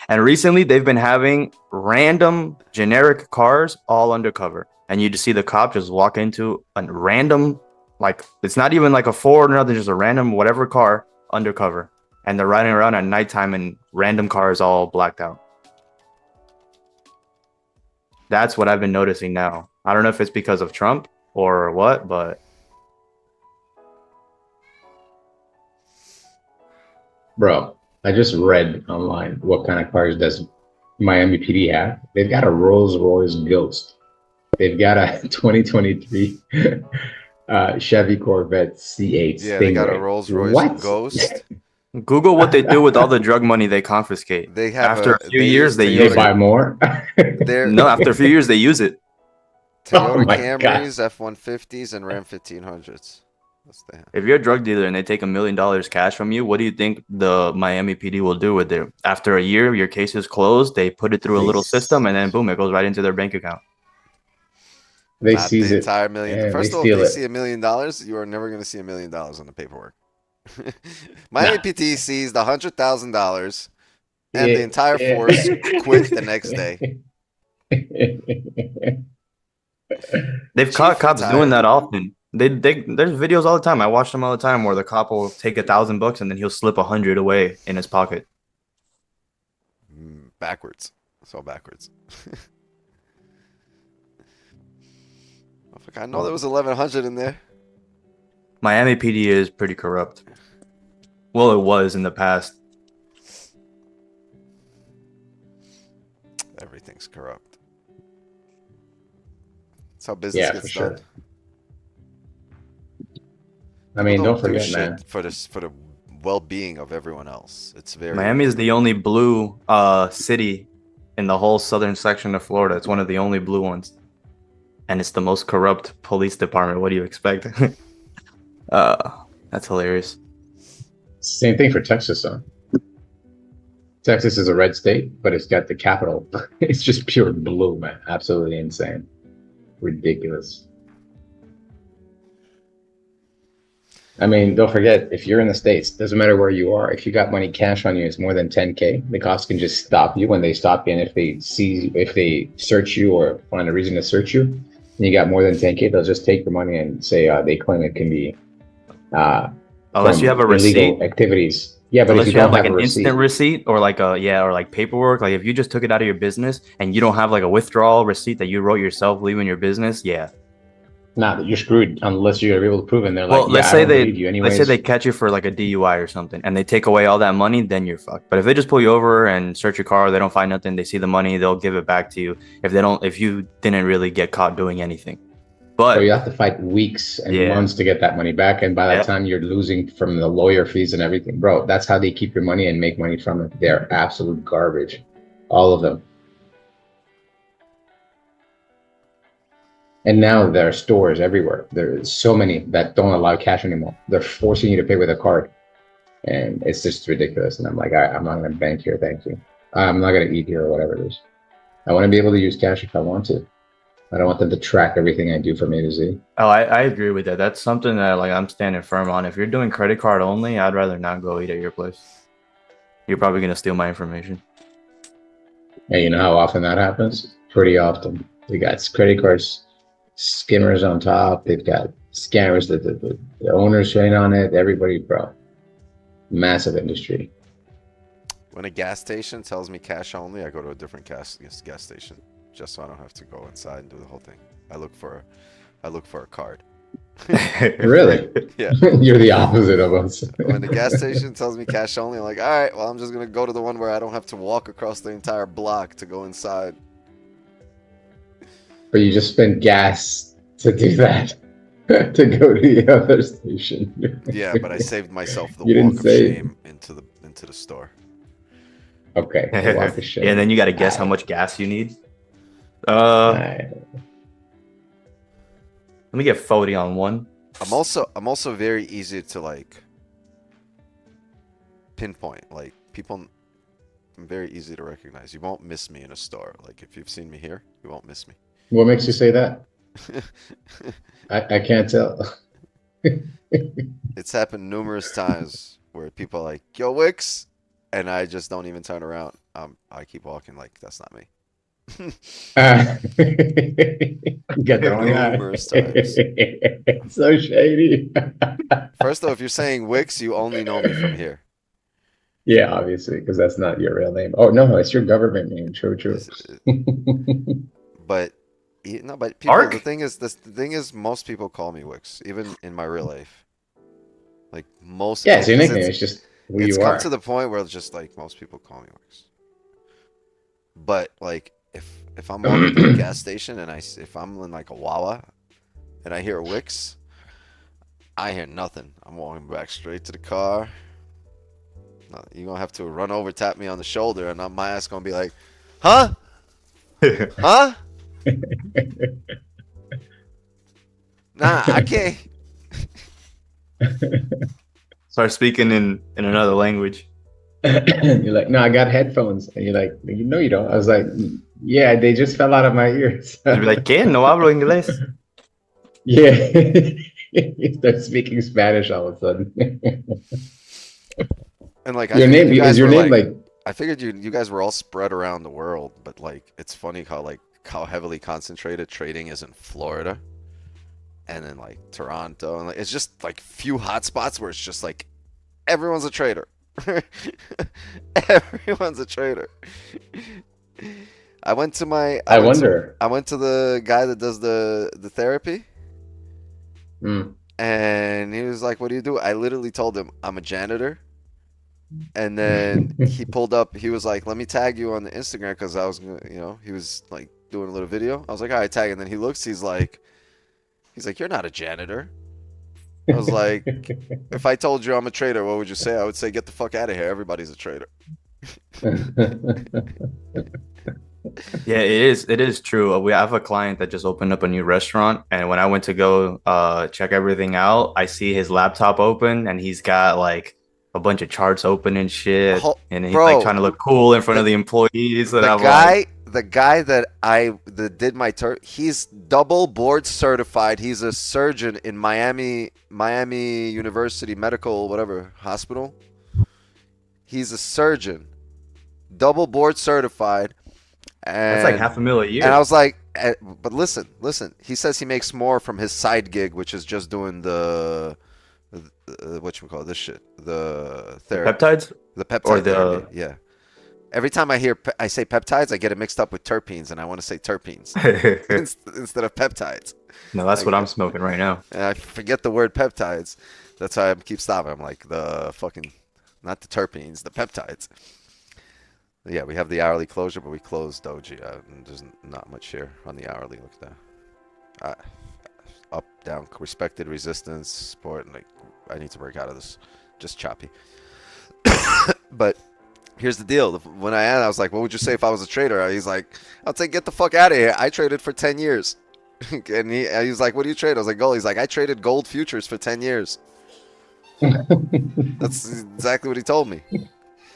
And recently they've been having random generic cars all undercover. And you just see the cop just walk into a random, like, it's not even like a Ford or nothing, just a random whatever car undercover. And they're riding around at nighttime and random cars all blacked out. That's what I've been noticing now. I don't know if it's because of Trump or what, but Bro, I just read online what kind of cars does Miami PD have. They've got a Rolls Royce Ghost. They've got a 2023 Chevy Corvette C8 yeah, they got a Stingray. Rolls Royce What? Ghost. Google what they do with all the drug money they confiscate. They have After a few they years, use they They use buy it. more? They're No, after a few years, they use it. Toyota Oh my Camrys, F-150s, and Ram 1500s. That's the If you're a drug dealer and they take $1 million cash from you, what do you think the Miami PD will do with it? After a year, your case is closed. They put it through a little system, and then boom, it goes right into their bank account. They Not seize the it. entire million. Yeah, First they of all, if steal they it. see $1 million, you are never going to see $1 million on the paperwork. Miami PT seized $100,000, and the entire force quit the next day. They've Chief caught cops retired. doing that often. There's videos all the time. I watch them all the time where the cop will take $1,000 and then he'll slip 100 away in his pocket. Backwards. It's all backwards. I know there was 1,100 in there. Miami PD is pretty corrupt. Well, it was in the past. Everything's corrupt. That's how business gets for done. sure. I mean, People don't forget, shit man. for the well-being of everyone else. It's very Miami is the only blue city in the whole southern section of Florida. It's one of the only blue ones. And it's the most corrupt police department. What do you expect? That's hilarious. Same thing for Texas, though. Texas is a red state, but it's got the capital. It's just pure blue, man. Absolutely insane. Ridiculous. I mean, don't forget, if you're in the States, doesn't matter where you are, if you got money cash on you, it's more than 10K. The cops can just stop you when they stop you. And if they search you or find a reason to search you, and you got more than 10K, they'll just take your money and say they claim it can be unless you have a receipt activities. Yeah, but unless if you you have don't like have an a instant receipt or like or like paperwork, like if you just took it out of your business and you don't have like a withdrawal receipt that you wrote yourself leaving your business, yeah. Nah, you're screwed unless you're able to prove it. And they're Well, like, let's yeah, say I don't believe you anyways. let's say they catch you for like a DUI or something and they take away all that money, then you're fucked. But if they just pull you over and search your car, they don't find nothing, they see the money, they'll give it back to you if you didn't really get caught doing anything. But so you have to fight weeks and months to get that money back. And by that time you're losing from the lawyer fees and everything. Bro, that's how they keep your money and make money from it. They're absolute garbage. All of them. And now there are stores everywhere. There's so many that don't allow cash anymore. They're forcing you to pay with a card. And it's just ridiculous. And I'm like, I'm not going to bank here. Thank you. I'm not going to eat here or whatever it is. I want to be able to use cash if I want to. I don't want them to track everything I do from A to Z. Oh, I agree with that. That's something that like I'm standing firm on. If you're doing credit card only, I'd rather not go eat at your place. You're probably going to steal my information. And you know how often that happens? Pretty often. They got credit cards, skimmers on top. They've got scammers that the owners train on it. Everybody, bro. Massive industry. When a gas station tells me cash only, I go to a different gas station just so I don't have to go inside and do the whole thing. I look for a card. Really? Yeah. You're the opposite of us. When the gas station tells me cash only, I'm like, all right, well, I'm just going to go to the one where I don't have to walk across the entire block to go inside. But you just spent gas to do that, to go to the other station. Yeah, but I saved myself the You walk didn't of save. shame into the store. Okay. the walk of shame. Yeah, then you got to guess how much gas you need. Alright. Let me get 40 on one. I'm also very easy to like pinpoint. Like people, I'm very easy to recognize. You won't miss me in a store. Like if you've seen me here, you won't miss me. What makes you say that? I can't tell. It's happened numerous times where people are like, "Yo, Wix," and I just don't even turn around. I keep walking like that's not me. Get the wrong guy. Numerous times. So shady. First off, if you're saying Wix, you only know me from here. Yeah, obviously, because that's not your real name. Oh no, it's your government name. True. But but people, Ark? the thing is, most people call me Wix, even in my real life. Like most. Yeah, it's your because nickname. It's just who it's you come are. to the point where it's just like most people call me Wix. But like if I'm walking to a gas station and if I'm in like a Wawa and I hear a Wix, I hear nothing. I'm walking back straight to the car. You're gonna have to run over, tap me on the shoulder, and my ass gonna be like, huh? Huh? Nah, I can't. Start speaking in another language. You're like, no, I got headphones. And you're like, no, you don't. I was like, yeah, they just fell out of my ears. You'd be like, ¿Qué? No hablo inglés. Yeah. You start speaking Spanish all of a sudden. And like, Your name is your name like I figured you guys were all spread around the world, but like it's funny how heavily concentrated trading is in Florida. and then like Toronto, and like, it's just like few hot spots where it's just like everyone's a trader. Everyone's a trader. I went to I wonder. I went to the guy that does the therapy, Mm. and he was like, "What do you do?" I literally told him I'm a janitor, and then he pulled up. He was like, "Let me tag you on the Instagram," because I was gonna, he was like doing a little video. I was like, "All right, tag." And then he looks. He's like, "You're not a janitor." I was like, "If I told you I'm a trader, what would you say?" I would say, "Get the fuck out of here. Everybody's a trader." Yeah, it is true. We have a client that just opened up a new restaurant, and when I went to go check everything out, I see his laptop open, and he's got like a bunch of charts open and shit, and he's like Bro, trying to look cool in front of the employees. And the I'm like, guy that did my he's double board certified. He's a surgeon in Miami University Medical whatever hospital. He's a surgeon, double board certified, that's like and $500,000 a year. and I was like, but listen, he says he makes more from his side gig, which is just doing the whatchamacallit, this shit, the therapy, Peptides the peptide or the therapy. Yeah. Every time I say peptides, I get it mixed up with terpenes, and I want to say terpenes instead of peptides. No, that's what I'm smoking right now. And I forget the word peptides. That's why I keep stopping. I'm like, not the terpenes, the peptides. Yeah, we have the hourly closure, but we closed Doji. There's not much here on the hourly. Look at that. Up, down, respected, resistance, support. And like, I need to break out of this. Just choppy. But here's the deal. When I was like, what would you say if I was a trader? He's like, I'll say, get the fuck out of here. I traded for 10 years. And he was like, what do you trade? I was like, gold. He's like, I traded gold futures for 10 years. That's exactly what he told me.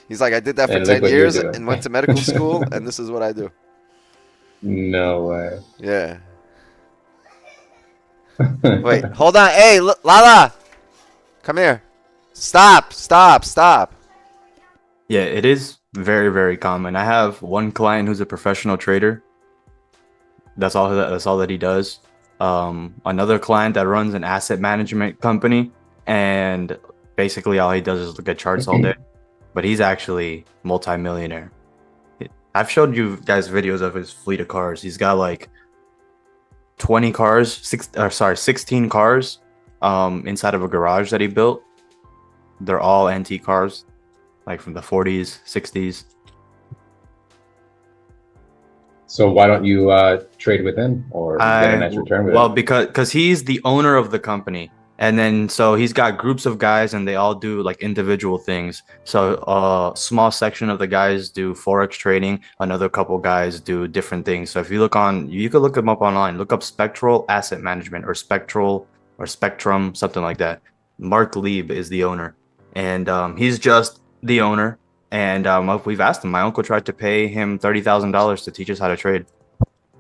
He's like, I did that for 10 years and went to medical school, and this is what I do. No way. Yeah. Wait, hold on. Hey, Lala. Come here. Stop. Yeah, it is very, very common. I have one client who's a professional trader. That's all that he does. Another client that runs an asset management company, and basically all he does is look at charts all day. But he's actually multi-millionaire. I've showed you guys videos of his fleet of cars. He's got like 16 cars inside of a garage that he built. They're all antique cars, like from the 40s, 60s. So why don't you trade with him or get a nice return with him? Well, because he's the owner of the company. And then so he's got groups of guys and they all do like individual things. So a small section of the guys do Forex trading. Another couple guys do different things. So if you you could look them up online. Look up Spectral Asset Management or Spectral or Spectrum, something like that. Mark Lieb is the owner. And he's just the owner. And we've asked him. My uncle tried to pay him $30,000 to teach us how to trade.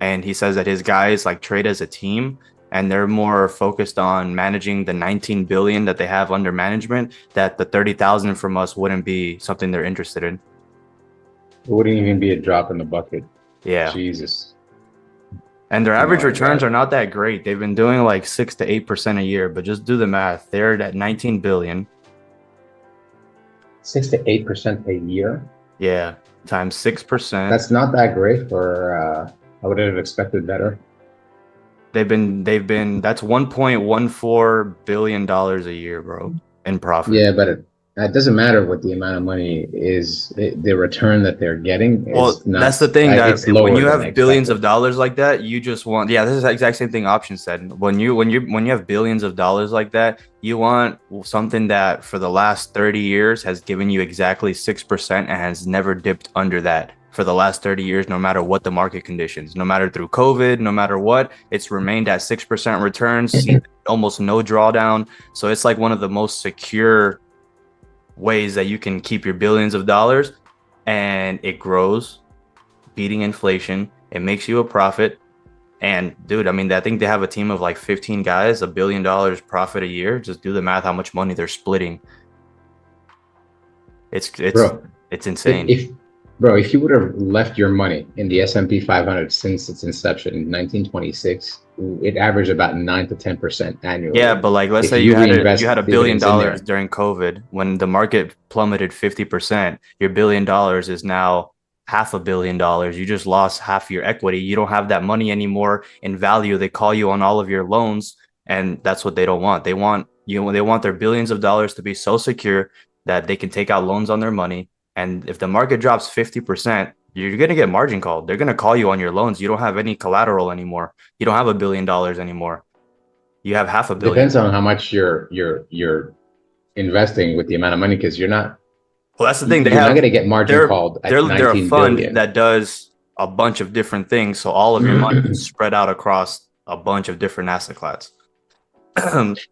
And he says that his guys like trade as a team. And they're more focused on managing the 19 billion that they have under management, that the 30,000 from us wouldn't be something they're interested in. It wouldn't even be a drop in the bucket. Yeah. Jesus. And their average returns are not that great. They've been doing like 6 to 8% a year, but just do the math. They're at 19 billion. 6 to 8% a year? Yeah. Times 6%. That's not that great for, I would have expected better. They've been that's $1.14 billion a year, bro, in profit. Yeah, but it doesn't matter what the amount of money is. The return that they're getting is well, not, that's the thing, that when you have billions of dollars like that, you just want, this is the exact same thing Option said. When you have billions of dollars like that, you want something that for the last 30 years has given you exactly 6% and has never dipped under that. For the last 30 years, no matter what the market conditions, no matter through COVID, no matter what, it's remained at 6% returns, almost no drawdown. So it's like one of the most secure ways that you can keep your billions of dollars, and it grows, beating inflation. It makes you a profit. And dude, I mean, I think they have a team of like 15 guys, $1 billion profit a year. Just do the math, how much money they're splitting. It's insane. Bro, if you would have left your money in the S&P 500 since its inception in 1926, it averaged about 9 to 10% Yeah, annually. but like let's If say you you reinvest had $1 billion dividends in there, during COVID when the market plummeted 50%, your $1 billion is now $500 million. You just lost half your equity. You don't have that money anymore in value. They call you on all of your loans, and that's what they don't want. They want their billions of dollars to be so secure that they can take out loans on their money. And if the market drops 50%, you're gonna get margin called. They're gonna call you on your loans. You don't have any collateral anymore. You don't have $1 billion anymore. You have $500 million. depends on how much you're investing with the amount of money, because Well, that's the thing. you're not going to get margin called at They're a 19 fund billion. that does a bunch of different things. So all of your money is spread out across a bunch of different asset classes.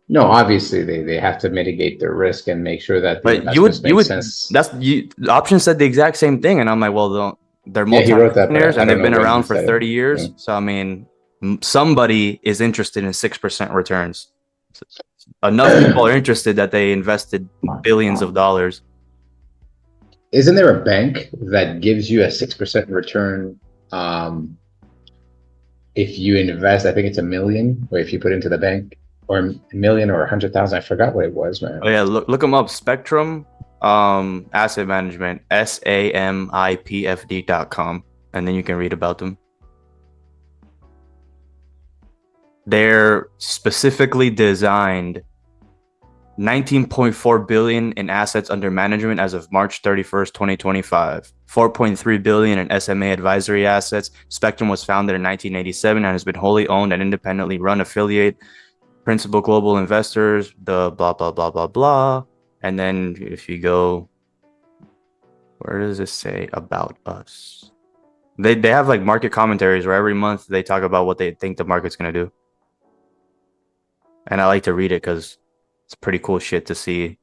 No, obviously they have to mitigate their risk and make sure that the But you investments make would sense. the option said the exact same thing, and I'm like, well, they're Yeah, he wrote that, but multi-millionaires I and don't they've know been when he around for said it. 30 years. Yeah. So I mean, somebody is interested in 6% returns. Enough people are interested that they invested billions of dollars. Isn't there a bank that gives you a 6% return if you invest? I think it's $1 million, or if you put into the bank, or $1 million or 100,000. I forgot what it was, man. Oh yeah, look them up. Spectrum Asset Management, SAMIPFD.com, and then you can read about them. They're specifically designed 19.4 billion in assets under management as of March 31st, 2025. 4.3 billion in SMA advisory assets. Spectrum was founded in 1987 and has been wholly owned and independently run affiliate. Principal global investors, the blah blah blah blah blah. And then if you go, where does it say about us? They have like market commentaries where every month they talk about what they think the market's gonna do. And I like to read it because it's pretty cool shit to see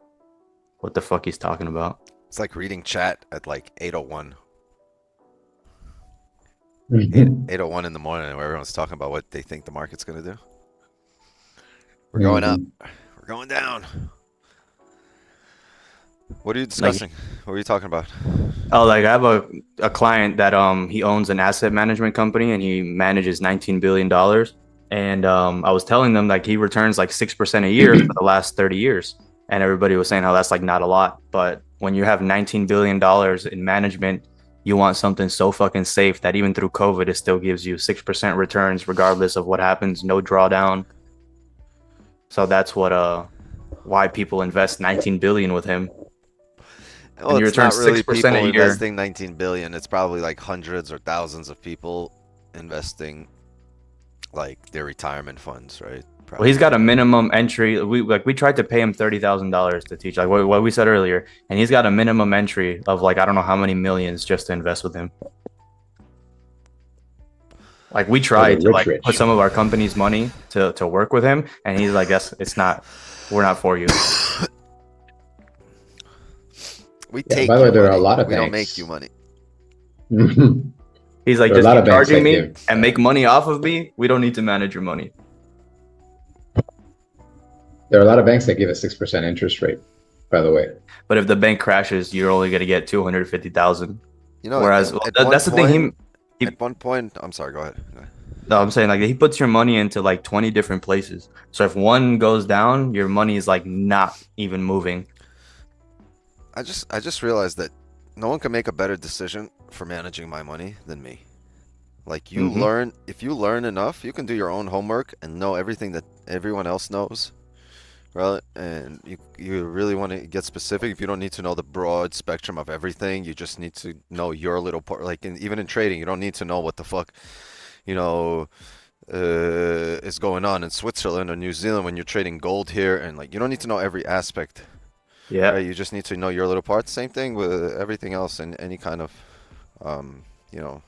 what the fuck he's talking about. It's like reading chat at like 8:01. Mhm. 8:01 in the morning where everyone's talking about what they think the market's gonna do. We're going up. We're going down. What are you discussing? What are you talking about? Oh, like I have a client that he owns an asset management company and he manages $19 billion. And I was telling them like he returns like 6% a year for the last 30 years. And everybody was saying how that's like not a lot. But when you have $19 billion in management, you want something so fucking safe that even through COVID, it still gives you 6% returns regardless of what happens, no drawdown. So that's what why people invest 19 billion with him. Well, you it's return not really 6% people a year. investing 19 billion. It's probably like hundreds or thousands of people investing like their retirement funds, right? Well, he's got a minimum entry. We tried to pay him $30,000 to teach, like what we said earlier, and he's got a minimum entry of like I don't know how many millions just to invest with him. Like we tried to like put some of our company's money to work with him, and he's like, we're not for you. We take by the way, your there are a money. lot of We don't banks. make you money. He's like, There are a just lot keep of banks charging that me give. and make money off of me. We don't need to manage your money. There are a lot of banks that give a 6% interest rate, by the way. But if the bank crashes, you're only gonna get 250,000. You know, Whereas at that's the thing. At one point, I'm sorry. Go ahead. No, I'm saying like he puts your money into like 20 different places. So if one goes down, your money is like not even moving. I just realized that no one can make a better decision for managing my money than me. Like you learn, if you learn enough, you can do your own homework and know everything that everyone else knows. Right? And you really want to get specific. If you don't need to know the broad spectrum of everything, you just need to know your little part. Like even in trading, you don't need to know what the fuck, you know, is going on in Switzerland or New Zealand when you're trading gold here. And like, you don't need to know every aspect. Yeah. Right? You just need to know your little part. Same thing with everything else in any kind of, you know,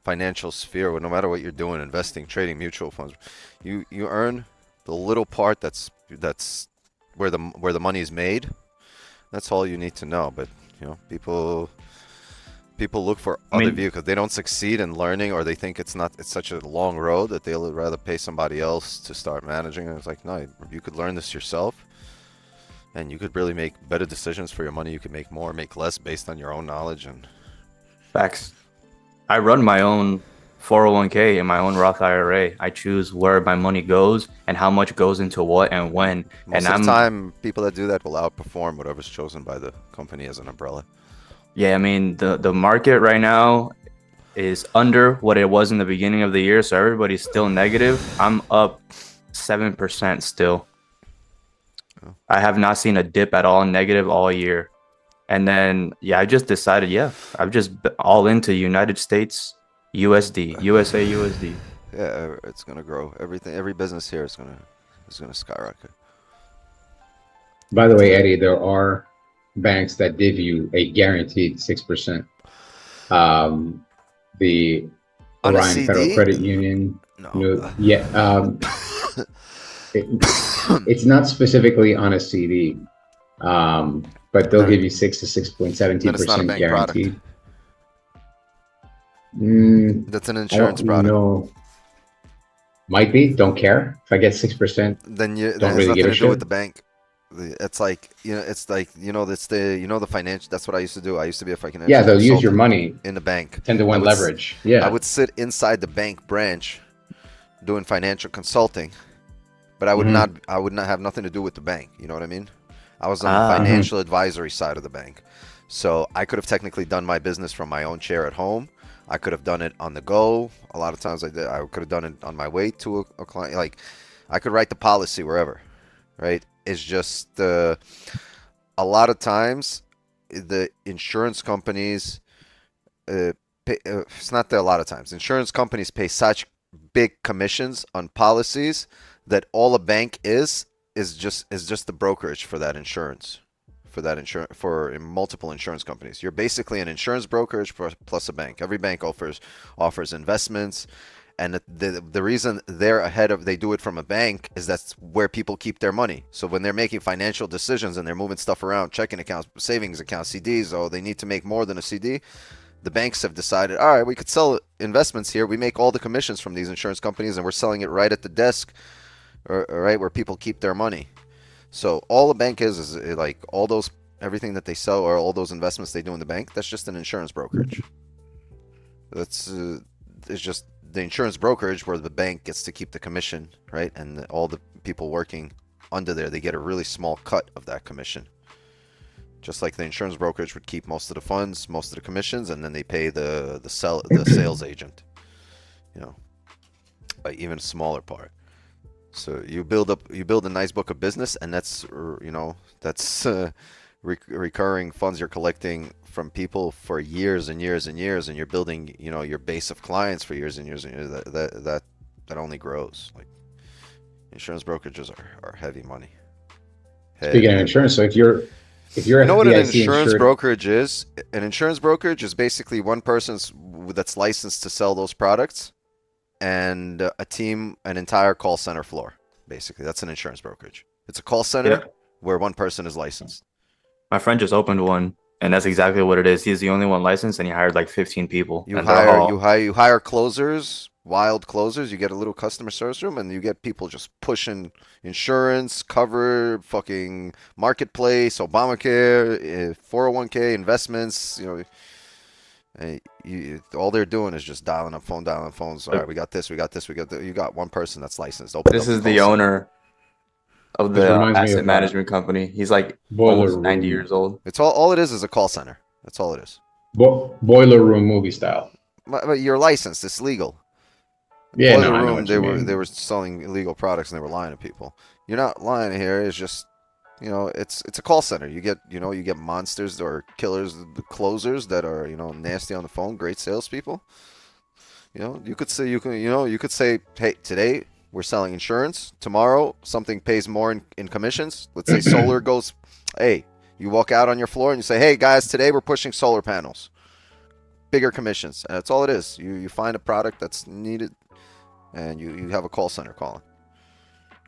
financial sphere. No matter what you're doing, investing, trading, mutual funds, you earn the little part that's where the money is made. That's all you need to know. But you know, people look for other view because they don't succeed in learning, or they think it's such a long road that they'll rather pay somebody else to start managing. And it's like, no, you could learn this yourself, and you could really make better decisions for your money. You could make more, make less based on your own knowledge, and Facts. I run my own 401k and my own Roth IRA. I choose where my money goes and how much goes into what and when. Most of the time, people that do that will outperform whatever's chosen by the company as an umbrella. Yeah, I mean, the market right now is under what it was in the beginning of the year, so everybody's still negative. I'm up 7% still. I have not seen a dip at all, negative all year. And then, yeah, I just decided, I'm just all into United States USD, USA USD. Yeah, it's gonna grow. Every business here is gonna skyrocket. By the way, Eddie, there are banks that give you a guaranteed 6%. The On a Orion CD? Federal Credit Union. No. It's not specifically on a CD, but they'll give you 6 to 6.17% guaranteed. That's an insurance product. No, might be. Don't care. If I get 6%, then that don't has really nothing give a to do shit. with the bank. It's like the financial. That's what I used to do. I used to be a financial. Yeah, they'll use your money in the bank. 10-to-1 leverage. Yeah, I would sit inside the bank branch doing financial consulting, but I would not have nothing to do with the bank. You know what I mean? I was on the financial advisory side of the bank, so I could have technically done my business from my own chair at home. I could have done it on the go. A lot of times I did. I could have done it on my way to a client. Like, I could write the policy wherever, right? It's just a lot of times the insurance companies it's not that a lot of times insurance companies pay such big commissions on policies that all a bank is just the brokerage for that insurance. For multiple insurance companies, you're basically an insurance brokerage plus a bank. Every bank offers investments, and the reason they do it from a bank is that's where people keep their money. So when they're making financial decisions and they're moving stuff around, checking accounts, savings accounts, CDs, they need to make more than a CD. The banks have decided, all right, we could sell investments here. We make all the commissions from these insurance companies, and we're selling it right at the desk, or right where people keep their money. So all a bank is like everything that they sell or all those investments they do in the bank, that's just an insurance brokerage. It's just the insurance brokerage where the bank gets to keep the commission, right? And all the people working under there, they get a really small cut of that commission. Just like the insurance brokerage would keep most of the funds, most of the commissions, and then they pay the sales agent, like even a smaller part. So you build a nice book of business, and that's recurring funds you're collecting from people for years and years and years, and you're building your base of clients for years and years and years. That only grows. Like, insurance brokerages are heavy money. Speaking of insurance, so if you're what an FDIC insurance insured, brokerage is? An insurance brokerage is basically one person that's licensed to sell those products, and a team, an entire call center floor. Basically, that's an insurance brokerage. It's a call center where one person is licensed. My friend just opened one, and that's exactly what it is. He's the only one licensed, and he hired like 15 people. You hire closers, wild closers. You get a little customer service room, and you get people just pushing insurance, cover, fucking marketplace, Obamacare, 401k, investments. All they're doing is just dialing up phones. All right, we got this, we got this, we got that. You got one person that's licensed. This is the owner of the asset management company. He's like almost 90 years old. It's all it is a call center. That's all it is. Boiler room movie style. But you're licensed. It's legal. Yeah, Boiler room. They were selling illegal products and they were lying to people. You're not lying here. It's just it's a call center. You get monsters or killers, the closers that are nasty on the phone. Great salespeople. You could say, hey, today we're selling insurance. Tomorrow, something pays more in commissions. Let's say solar goes, hey, you walk out on your floor and you say, hey, guys, today we're pushing solar panels. Bigger commissions. And that's all it is. You find a product that's needed, and you have a call center calling.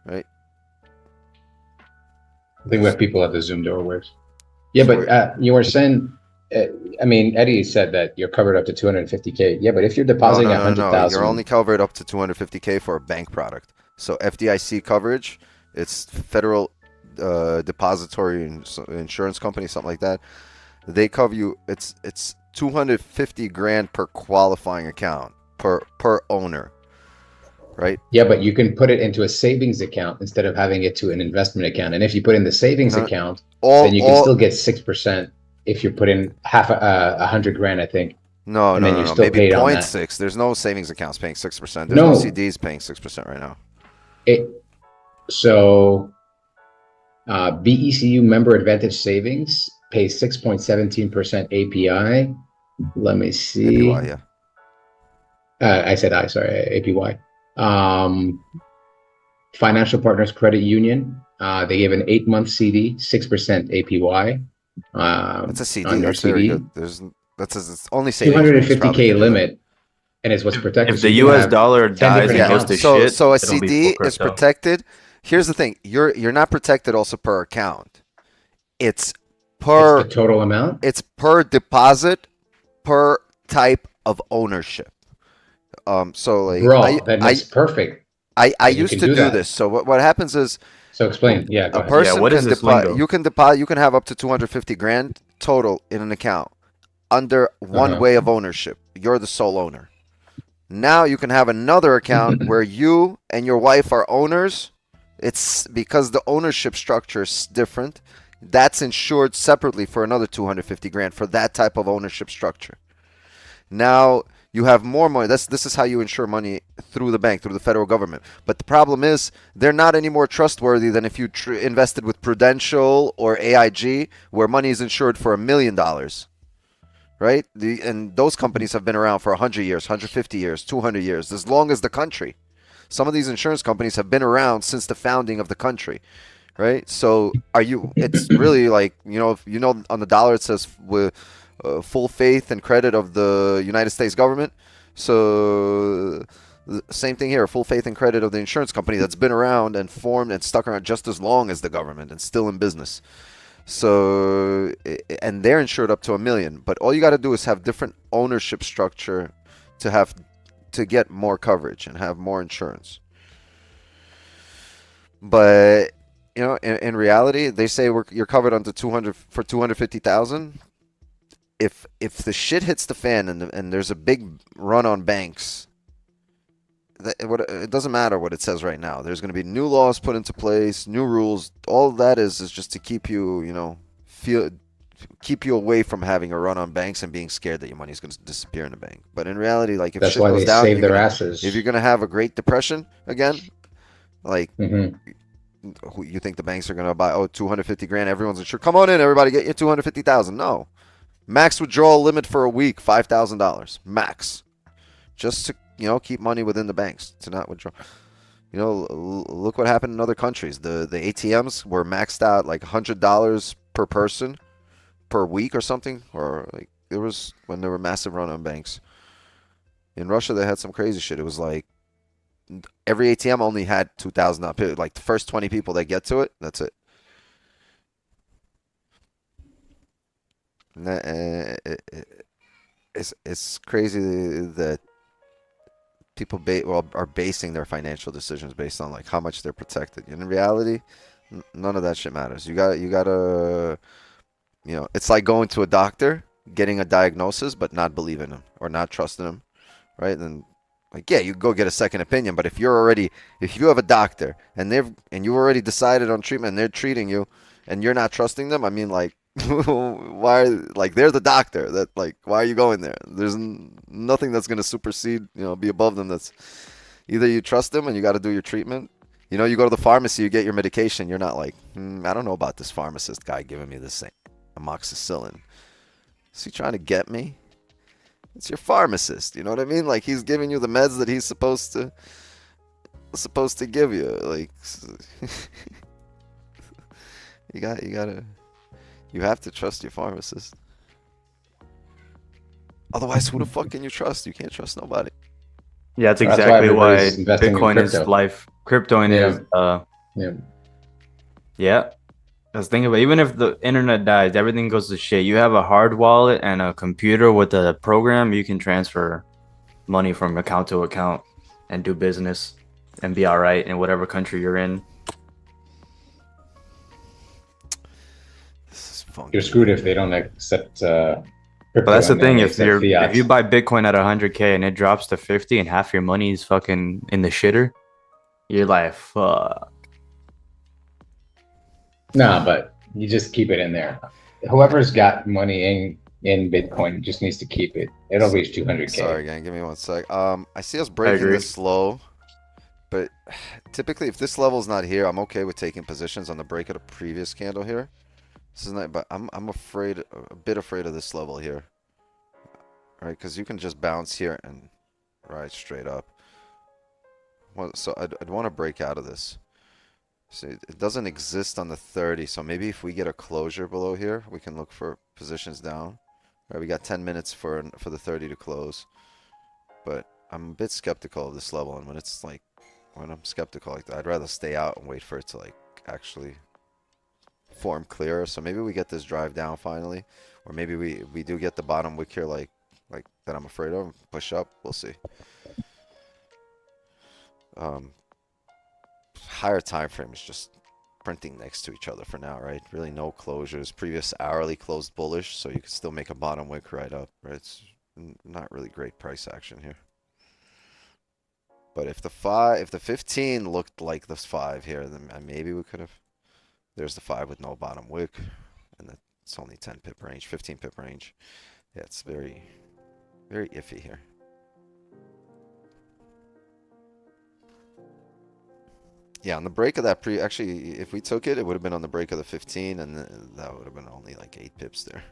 Right? I think we have people at the Zoom doorways. Yeah, but you were saying, Eddie said that you're covered up to 250K. Yeah, but if you're depositing 100,000, you're only covered up to 250K for a bank product. So FDIC coverage, it's Federal Depository Insurance Company, something like that. they cover you. It's 250 grand per qualifying account per owner, right? Yeah, but you can put it into a savings account instead of having it to an investment account. And if you put in the savings No, account, then you can all still get 6% if you put in half 100 grand, I think. no, and no, then no, you're no. still Maybe paid on that. 0.6. There's no savings accounts paying 6%. There's No. no CDs paying 6% right now. So BECU member advantage savings pays 6.17% API. Let me see. APY, yeah. I said sorry, APY. Financial Partners Credit Union, they gave an 8-month CD, 6% APY. That's a CD. On your That's very CD. good. It's only savings banks probably 250K can do that. limit, and it's what's protected. If So the you can US have dollar 10 dies different and goes accounts. to shit, So a it'll be CD full is crypto. protected. Here's the thing: you're not protected also per account. It's It's per the total amount. it's per deposit, per type of ownership. So like Bro, that's perfect. I You used can to do do that. this. So what happens is So explain. Yeah, go a ahead. person what is can this deposit. lingo? You can have up to 250 grand total in an account under one way of ownership. You're the sole owner. Now you can have another account where you and your wife are owners. It's because the ownership structure is different. That's insured separately for another 250 grand for that type of ownership structure. Now you have more money. This is how you insure money through the bank, through the federal government. But the problem is they're not any more trustworthy than if you invested with Prudential or AIG, where money is insured for $1 million. Right? And those companies have been around for 100 years, 150 years, 200 years, as long as the country. Some of these insurance companies have been around since the founding of the country, right? So it's really like, on the dollar it says with full faith and credit of the United States government. So same thing here, full faith and credit of the insurance company that's been around and formed and stuck around just as long as the government and still in business. So, and they're insured up to $1 million, but all you got to do is have different ownership structure to get more coverage and have more insurance. But in reality, they say you're covered under 250,000. If the shit hits the fan and there's a big run on banks, it doesn't matter what it says right now. There's going to be new laws put into place, new rules. All that is just to keep you, keep you away from having a run on banks and being scared that your money is going to disappear in the bank. But in reality, like if That's shit why goes they down, save their asses. if you're going to have a Great Depression again, like you think the banks are going to buy 250 grand? Everyone's insured. Come on in, everybody, get your 250,000. No, max withdrawal limit for a week, $5,000 max, just to keep money within the banks to not withdraw. Look what happened in other countries. The ATMs were maxed out like $100 per person per week or something, or like it was when there were massive run on banks. In Russia, they had some crazy shit. It was like every ATM only had 2,000 up. Like the first 20 people that get to it, that's it. It's crazy that people are basing their financial decisions based on like how much they're protected. In reality, none of that shit matters. You gotta it's like going to a doctor, getting a diagnosis, but not believing him or not trusting him, right? And like, yeah, you go get a second opinion, but if you have a doctor and you already decided on treatment and they're treating you and you're not trusting them, I mean, like, why? Like, they're the doctor. That, like, why are you going there? There's nothing that's gonna supersede, be above them. That's either you trust them and you got to do your treatment. You go to the pharmacy, you get your medication. You're not like, I don't know about this pharmacist guy giving me this thing, amoxicillin. Is he trying to get me? It's your pharmacist. You know what I mean? Like, he's giving you the meds that he's supposed to give you. Like, you have to trust your pharmacist. Otherwise, who the fuck can you trust? You can't trust nobody. Yeah, that's exactly why investing in Bitcoin is crypto. life. Crypto is yeah. Let's think about it. Even if the internet dies, everything goes to shit. You have a hard wallet and a computer with a program, you can transfer money from account to account and do business and be all right in whatever country you're in. funky. You're screwed if they don't accept But crypto that's the and thing. they If accept fiat. you buy Bitcoin at 100K and it drops to 50 and half your money is fucking in the shitter, you're like, fuck. Nah, but you just keep it in there. Whoever's got money in Bitcoin just needs to keep it. It'll reach 200K. Sorry, gang. Give me 1 sec. I see us I breaking agree. this low, but typically, if this level's not here, I'm okay with taking positions on the break of the previous candle here. This is not, but I'm afraid, a bit afraid of this level here, right? Because you can just bounce here and ride straight up. Well, so I'd want to break out of this. See, it doesn't exist on the 30, so maybe if we get a closure below here, we can look for positions down. Right, we got 10 minutes for the 30 to close, but I'm a bit skeptical of this level, and when it's like, when I'm skeptical like that, I'd rather stay out and wait for it to like actually form clearer. So maybe we get this drive down finally, or maybe we do get the bottom wick here like that I'm afraid of, push up. We'll see. Higher time frame is just printing next to each other for now, right? Really no closures. Previous hourly closed bullish, so you can still make a bottom wick right up, right? It's not really great price action here. But if the 15 looked like this 5 here, then maybe we could have. There's the 5 with no bottom wick, and it's only 10 pip range, 15 pip range. Yeah, it's very, very iffy here. Yeah, on the break of that actually, if we took it, it would have been on the break of the 15, and that would have been only like 8 pips there.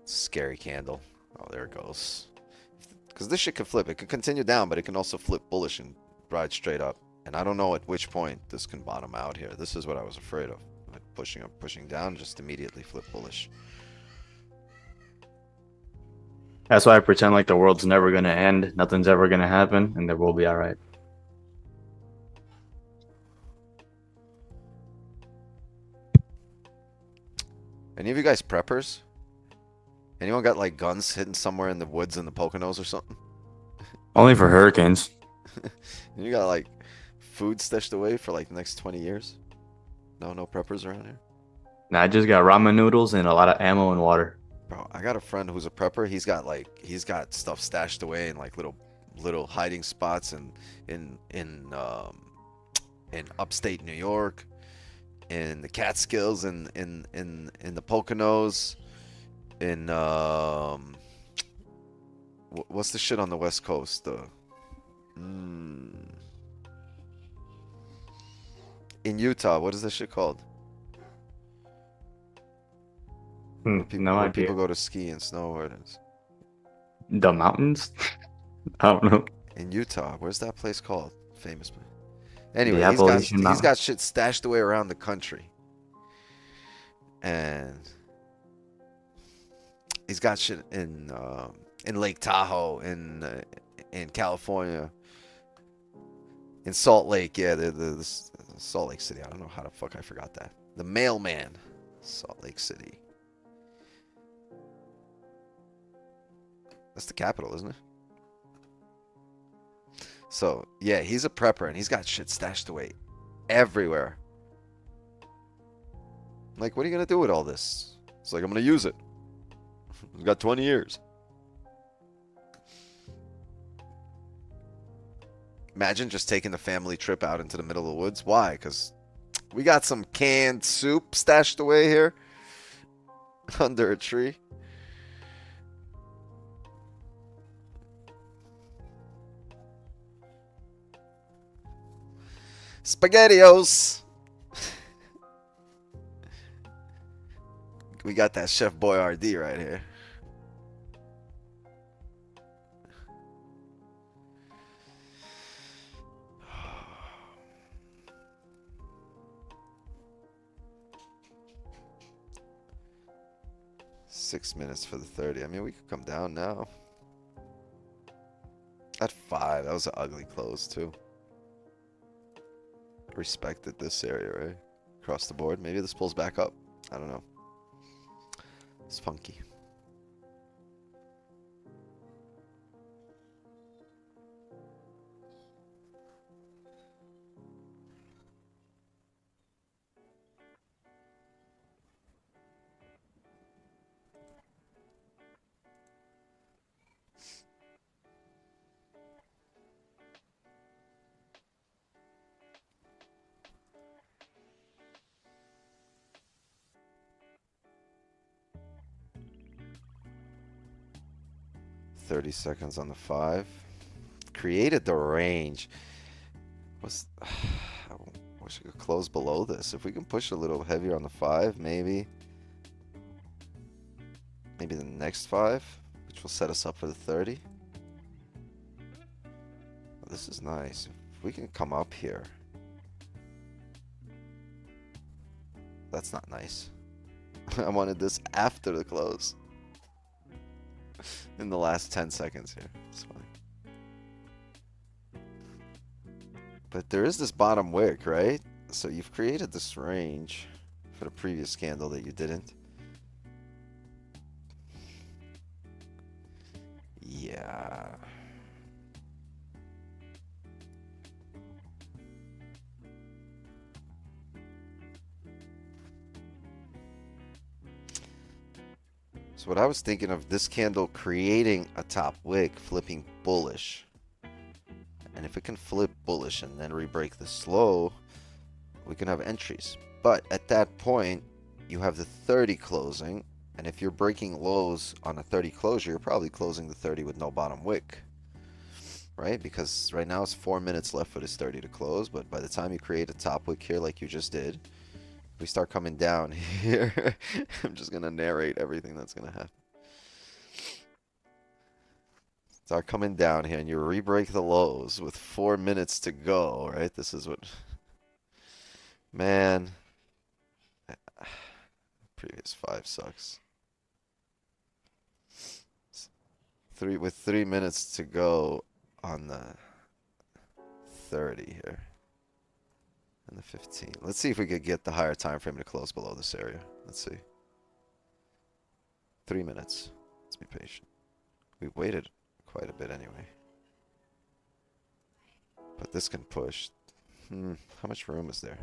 Scary candle. Oh, there it goes. Because this shit can flip. It can continue down, but it can also flip bullish and ride straight up. And I don't know at which point this can bottom out here. This is what I was afraid of. Pushing up, pushing down, just immediately flip bullish. That's why I pretend like the world's never going to end. Nothing's ever going to happen, and that we'll be all right. Any of you guys preppers? Anyone got like guns hidden somewhere in the woods in the Poconos or something? Only for hurricanes. You got like food stashed away for like the next 20 years? No preppers around here? Nah, I just got ramen noodles and a lot of ammo and water. Bro, I got a friend who's a prepper. He's got stuff stashed away in like little hiding spots in upstate New York, in the Catskills, in the Poconos, in what's the shit on the West Coast? In Utah, what is this shit called? No idea. People go to ski and snow. Where it is? The mountains? I don't know. In Utah, where's that place called? Famous place. Anyway, he's got shit stashed away around the country, and he's got shit in Lake Tahoe, in California, in Salt Lake. Yeah, the Salt Lake City. I don't know how the fuck I forgot that. The mailman, Salt Lake City. That's the capital, isn't it? So, yeah, he's a prepper, and he's got shit stashed away everywhere. Like, what are you going to do with all this? It's like, I'm going to use it. We've got 20 years. Imagine just taking the family trip out into the middle of the woods. Why? Because we got some canned soup stashed away here under a tree. SpaghettiOs. We got that Chef Boyardee right here. Six minutes for the 30. I mean, we could come down now. At 5, that was an ugly close too. Respected this area, right? Across the board. Maybe this pulls back up. I don't know. It's funky. 30 seconds on the 5. Created the range. I wish I could close below this. If we can push a little heavier on the 5, maybe. Maybe the next 5, which will set us up for the 30. Well, this is nice. If we can come up here. That's not nice. I wanted this after the close. In the last 10 seconds here. It's fine. But there is this bottom wick, right? So you've created this range for the previous candle that you didn't. Yeah. So what I was thinking of, this candle creating a top wick, flipping bullish. And if it can flip bullish and then re-break the slow, we can have entries. But at that point, you have the 30 closing. And if you're breaking lows on a 30 closure, you're probably closing the 30 with no bottom wick. Right? Because right now it's 4 minutes left for this 30 to close. But by the time you create a top wick here like you just did, we start coming down here. I'm just going to narrate everything that's going to happen. Start coming down here and you re-break the lows with 4 minutes to go, right? This is what... Man. Previous 5 sucks. With 3 minutes to go on the 30 here. And the 15. Let's see if we could get the higher time frame to close below this area. Let's see. 3 minutes. Let's be patient. We waited quite a bit anyway. But this can push. How much room is there?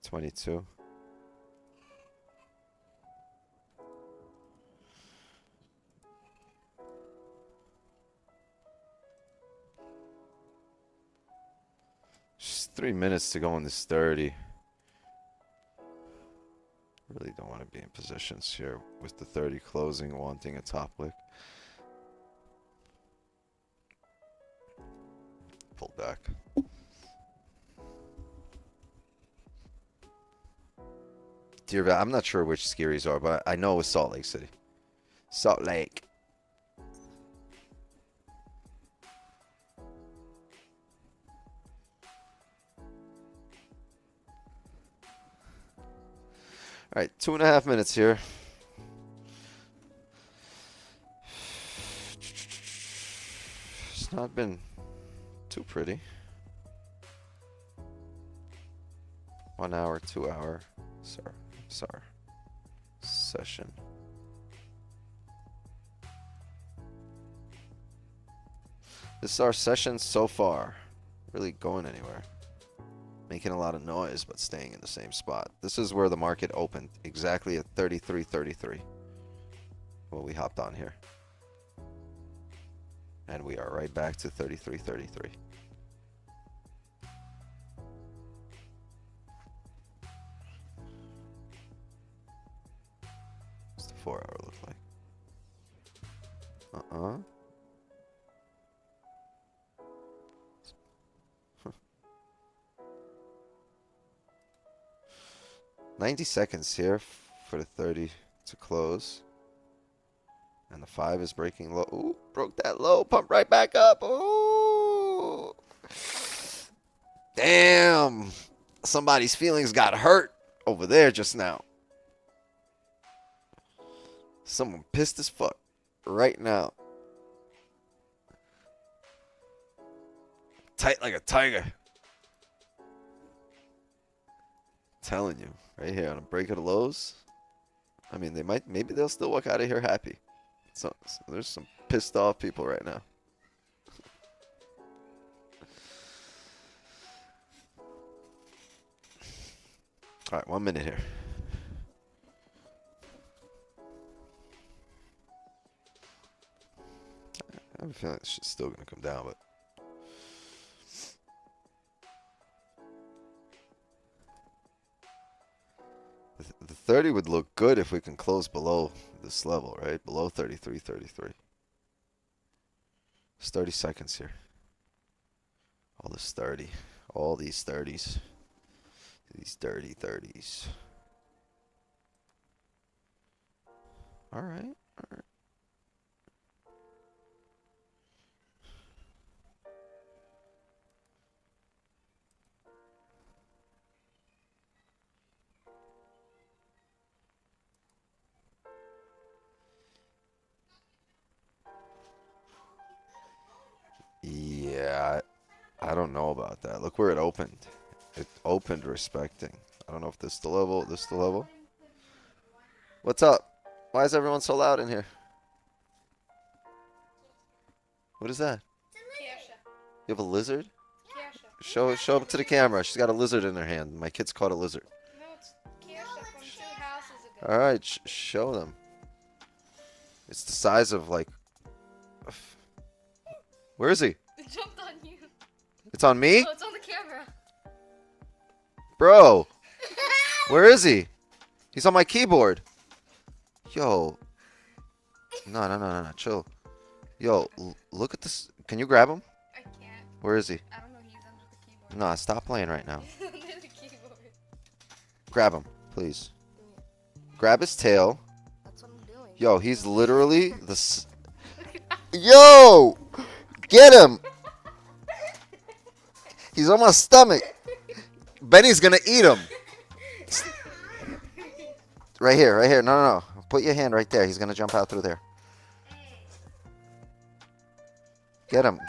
$22. Just 3 minutes to go on this 30. Really don't want to be in positions here with the 30 closing, wanting a top wick. Pull back. Deer Valley, I'm not sure which skiers are, but I know it's Salt Lake City. Salt Lake. All right, 2.5 minutes here. It's not been too pretty. 1 hour, 2 hour. Sorry. Session. This is our session so far. Really going anywhere. Making a lot of noise, but staying in the same spot. This is where the market opened, exactly at 33.33. Well, we hopped on here. And we are right back to 33.33. What's the 4 hour look like? 90 seconds here for the 30 to close. And the 5 is breaking low. Ooh, broke that low. Pump right back up. Ooh. Damn. Somebody's feelings got hurt over there just now. Someone pissed as fuck right now. Tight like a tiger. Telling you. Right here on a break of the lows. I mean, maybe they'll still walk out of here happy. So there's some pissed off people right now. All right, 1 minute here. I have a feeling this shit's still gonna come down, but. The 30 would look good if we can close below this level, right? Below 33.33. It's 30 seconds here. All this 30. All these 30s. These dirty 30s. Alright, alright. Yeah, I don't know about that. Look where it opened. It opened respecting. I don't know if this is the level. This is the level. What's up? Why is everyone so loud in here? What is that? You have a lizard? Show it to the camera. She's got a lizard in her hand. My kids caught a lizard. No, it's Kirsha from 2 houses ago. All right, show them. It's the size of like. Where is he? It jumped on you. It's on me, Oh, it's on the camera. bro. Where is he? He's on my keyboard. Yo. No. Chill. Yo, look at this. Can you grab him? I can't. Where is he? I don't know. He's under the keyboard. Nah, stop playing right now. Under the keyboard. Grab him, please. Grab his tail. That's what I'm doing. Yo, he's literally the. Yo, get him. He's on my stomach. Benny's gonna eat him. Right here, right here. No. Put your hand right there. He's gonna jump out through there. Get him.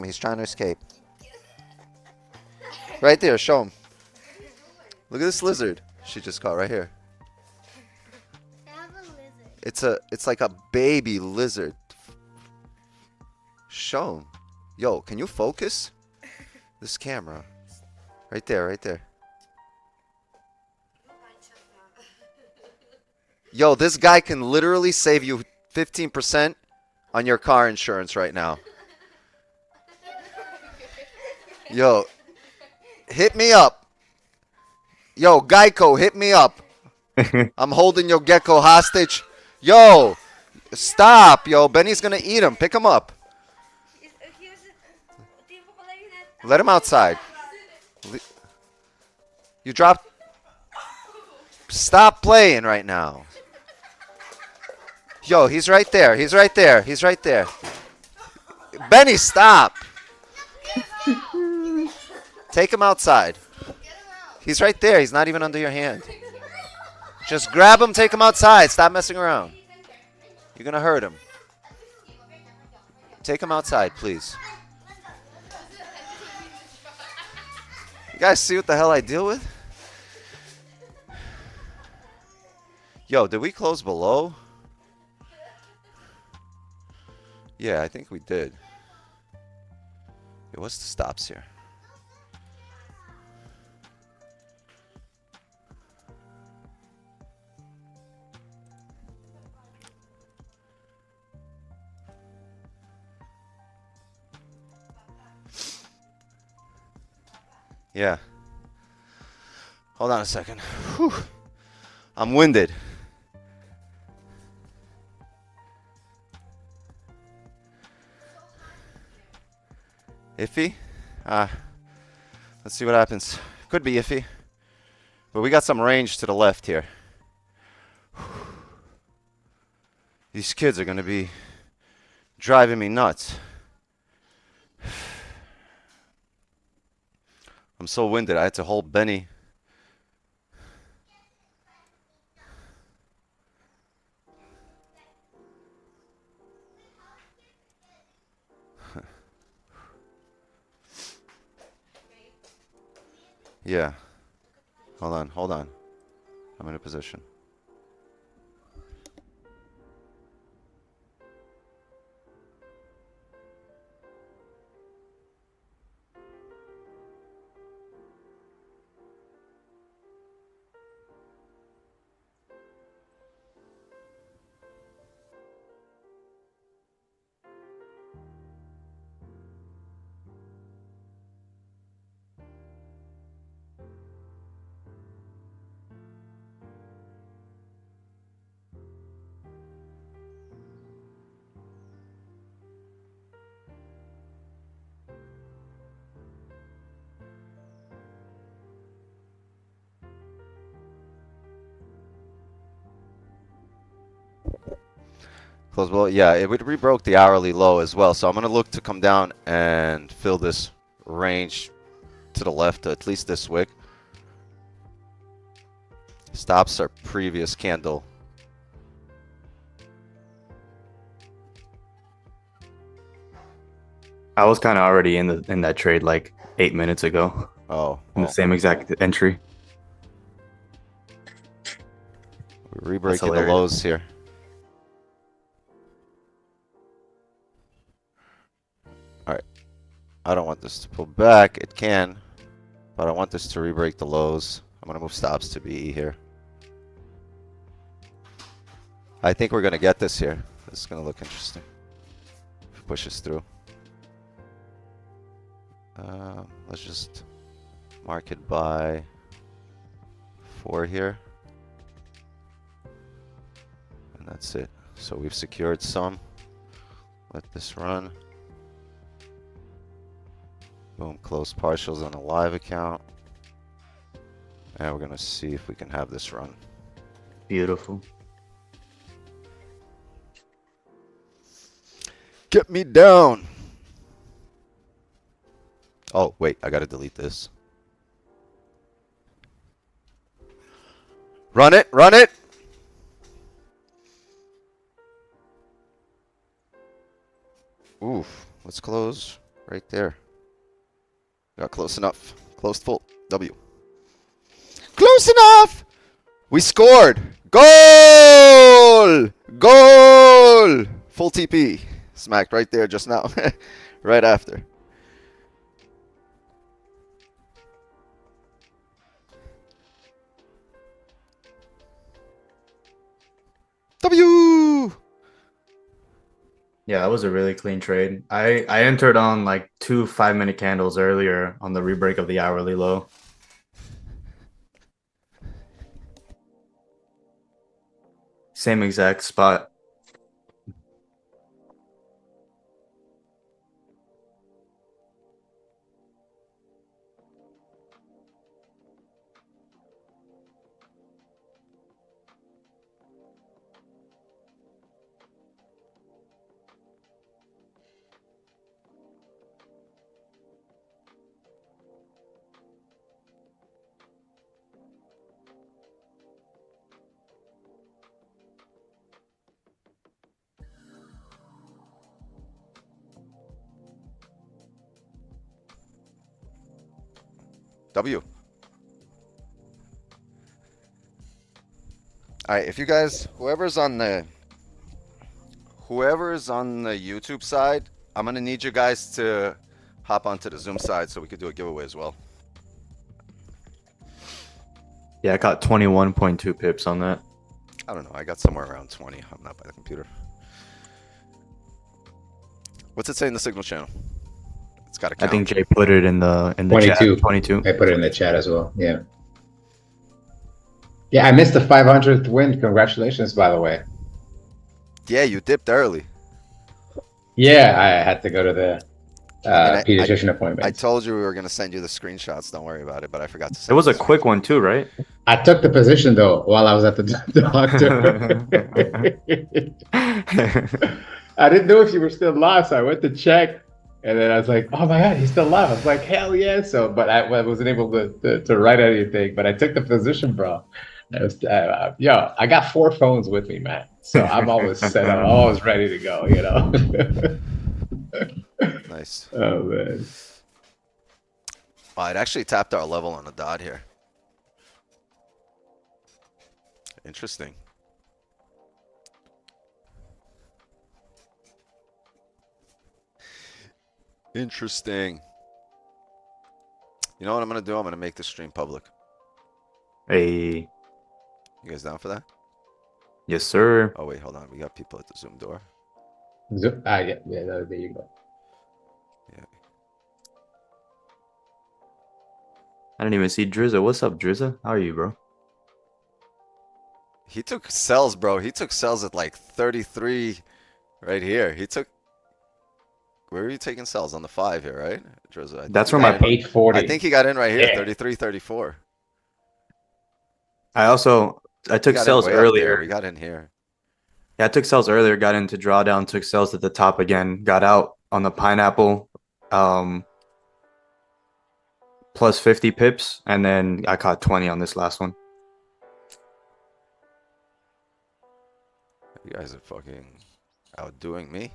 He's trying to escape. Right there, show him. Look at this lizard she just caught right here. I have a lizard. It's like a baby lizard. Show him. Yo, can you focus? This camera. Right there. Yo, this guy can literally save you 15% on your car insurance right now. Yo, hit me up. Yo, Geico, hit me up. I'm holding your gecko hostage. Yo, stop. Yo, Benny's gonna eat him. Pick him up. Let him outside. You dropped. Stop playing right now. Yo, he's right there. He's right there. Benny, stop. Take him outside. He's right there. He's not even under your hand. Just grab him, take him outside. Stop messing around. You're going to hurt him. Take him outside, please. You guys see what the hell I deal with? Yo, did we close below? Yeah, I think we did. Yo, what's the stops here? Yeah. Hold on a second. Whew. I'm winded. Iffy? Let's see what happens. Could be iffy. But we got some range to the left here. These kids are going to be driving me nuts. I'm so winded. I had to hold Benny. Yeah. Hold on. I'm in a position. Close below. Yeah, it would rebroke the hourly low as well. So I'm gonna look to come down and fill this range to the left, at least this wick. Stops our previous candle. I was kind of already in that trade like 8 minutes ago. Oh, In the same exact entry. we're rebreaking the hilarious. lows here. Alright. I don't want this to pull back. It can. But I want this to rebreak the lows. I'm going to move stops to BE here. I think we're going to get this here. This is going to look interesting. If it pushes through. Let's just mark it by 4 here. And that's it. So we've secured some. Let this run. Boom, close partials on a live account. And we're gonna see if we can have this run. Beautiful. Get me down! Oh, wait, I gotta delete this. Run it, run it! Oof, let's close right there. Got close enough. Closed full. W. Close enough! We scored! Goal! Goal! Full TP. Smacked right there just now. Right after. W! Yeah, that was a really clean trade. I entered on like 2 5-minute candles earlier on the rebreak of the hourly low. Same exact spot. W. Alright, if you guys, whoever's on the YouTube side, I'm gonna need you guys to hop onto the Zoom side so we could do a giveaway as well. Yeah, I got 21.2 pips on that. I don't know, I got somewhere around 20. I'm not by the computer. What's it say in the signal channel? It's got to count. I think Jay put it in the 22. chat. 22. I put it in the chat as well. Yeah. Yeah, I missed the 500th win. Congratulations, by the way. Yeah, you dipped early. Yeah, I had to go to the I pediatrician appointment. I told you we were going to send you the screenshots. Don't worry about it, but I forgot to send It was you a the quick one too, right? I took the position though while I was at the doctor. I didn't know if you were still live, so I went to check, and then I was like, "Oh my god, he's still live!" I was like, "Hell yeah!" So, but I wasn't able to write anything. But I took the position, bro. I was, yo, I got 4 phones with me, man. So I'm always set up, I'm always ready to go. You know. Nice. Oh man. Wow, it actually tapped our level on the dot here. Interesting. Interesting. You know what I'm going to do? I'm going to make this stream public. Hey, You guys down for that? yes, sir. Oh, wait, hold on. We got people at the Zoom door. Yeah, there you go. Yeah. I didn't even see Drizza. What's up, Drizza? How are you, bro? He took cells, bro. He took cells at like 33 right here. He took... Where are you taking cells? On the 5 here, right? Drizza, I think That's he where got my in- 840. I think he got in right here, Yeah. 33, 34. I took He got in cells way up there. earlier. We got in here. Yeah, I took sales earlier, got into drawdown, took sales at the top again, got out on the pineapple, plus 50 pips, and then I caught 20 on this last one. You guys are fucking outdoing me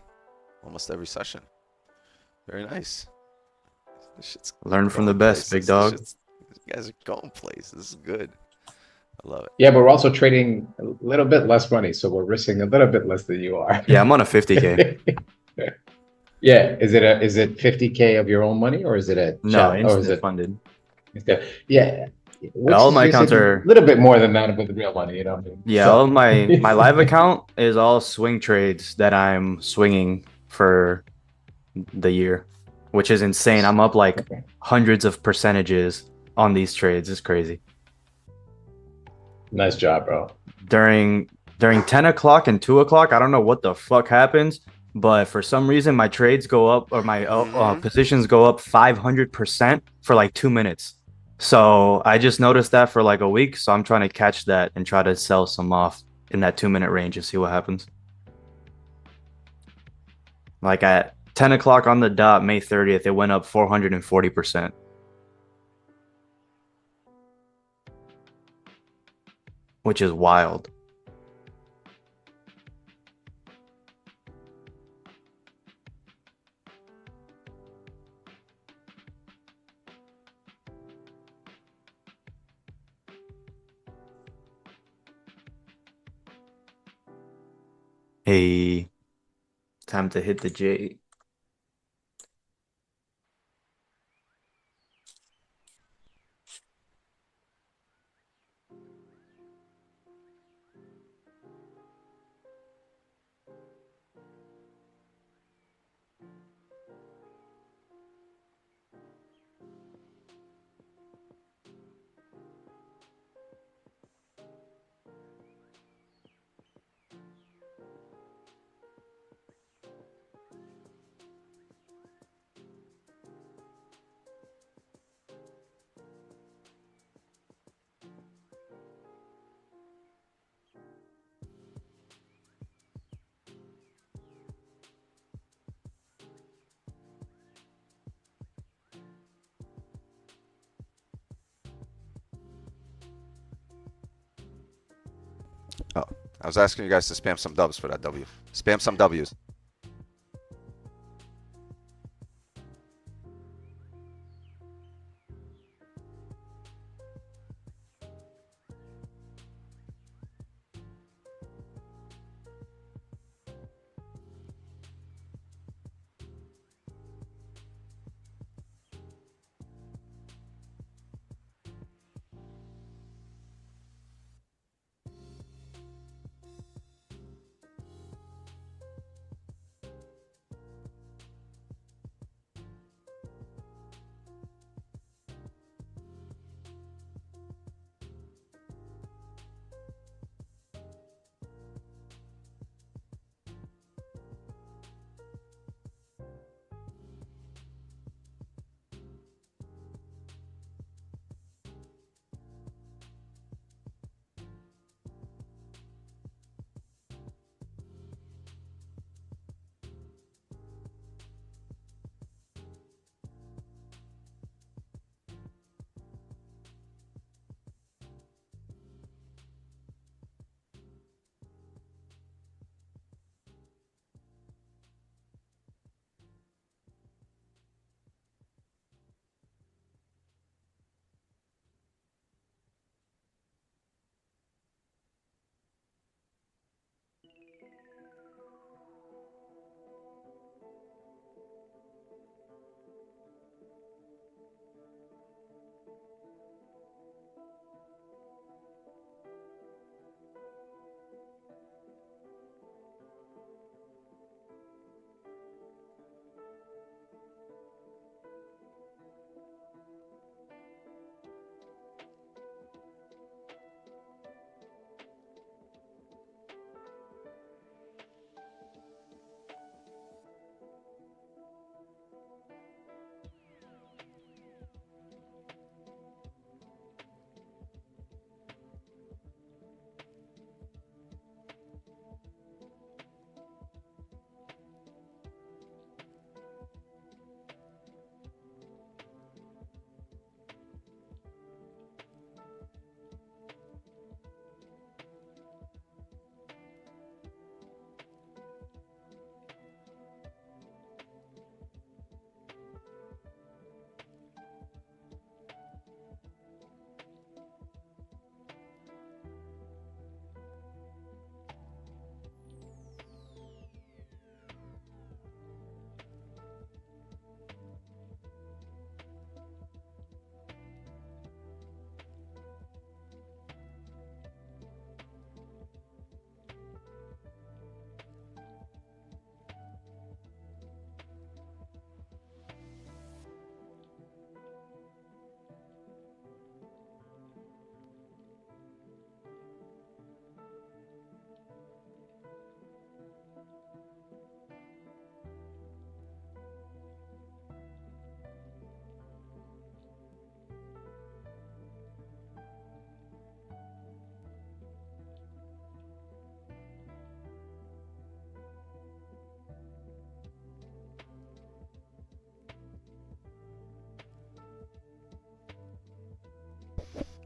almost every session. Very nice. This shit's Learn from the going best, places. big dog. You guys are going places. This is good. I love it. Yeah, but we're also trading a little bit less money, so we're risking a little bit less than you are. Yeah, I'm on a 50K. Yeah, is it 50K of your own money, or is it a No, chat, or is instant it funded. yeah, which All is my usually accounts a are, little bit more than that with real money, you know what I mean? yeah, So all of my live account is all swing trades that I'm swinging for the year, which is insane. I'm up like okay. hundreds of percentages on these trades. It's crazy. Nice job, bro. During 10 o'clock and 2 o'clock, I don't know what the fuck happens, but for some reason my trades go up, or my positions go up 500% for like 2 minutes. So I just noticed that for like a week. So I'm trying to catch that and try to sell some off in that 2 minute range and see what happens. Like at 10 o'clock on the dot, May 30th, it went up 440%. Which is wild. Hey, time to hit the J. Oh, I was asking you guys to spam some dubs for that W. Spam some Ws.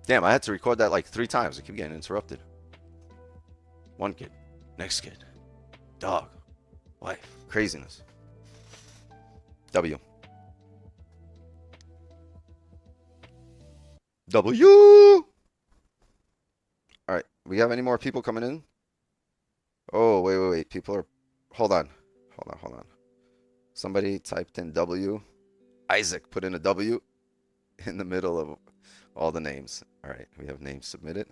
Damn, I had to record that like 3 times. I keep getting interrupted. One kid, next kid, dog, wife, craziness. W. W. All right, we have any more people coming in? Oh, wait. People are. Hold on. Somebody typed in W. Isaac put in a W in the middle of all the names. All right, we have names submitted.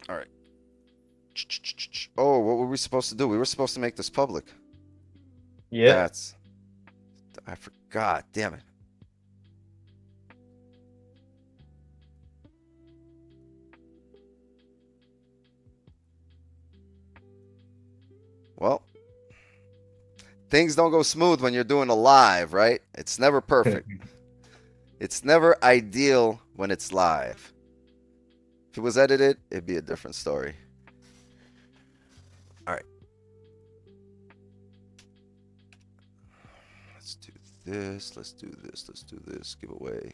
All right. Oh, what were we supposed to do? We were supposed to make this public. Yeah. I forgot. Damn it. Well, things don't go smooth when you're doing a live, right? It's never perfect. It's never ideal when it's live. If it was edited, it'd be a different story. All right. Let's do this. Let's do this. Let's do this. Giveaway.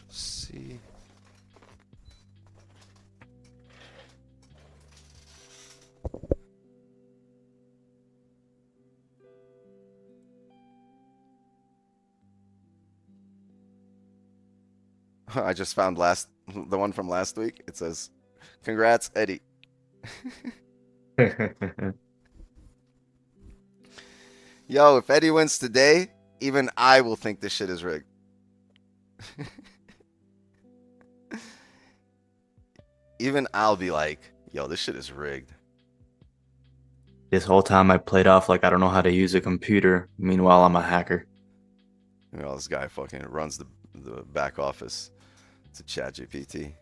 Let's see. I just found the one from last week. It says, "Congrats, Eddie." Yo, if Eddie wins today, even I will think this shit is rigged. Even I'll be like, yo, this shit is rigged. This whole time I played off like I don't know how to use a computer. Meanwhile, I'm a hacker. You know, this guy fucking runs the back office to ChatGPT.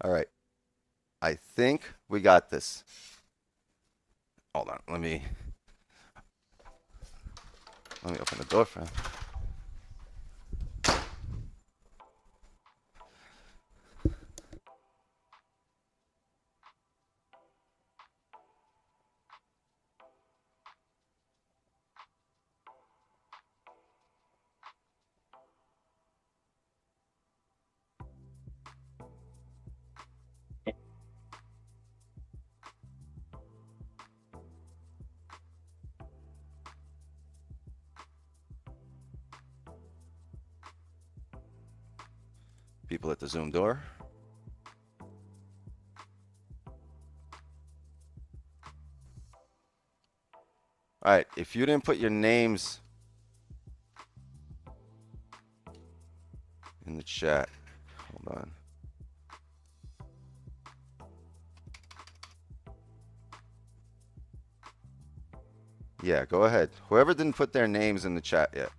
All right. I think we got this. Hold on. Let me open the door for him. People at the Zoom door. All right, if you didn't put your names in the chat, hold on. Yeah, go ahead. Whoever didn't put their names in the chat yet.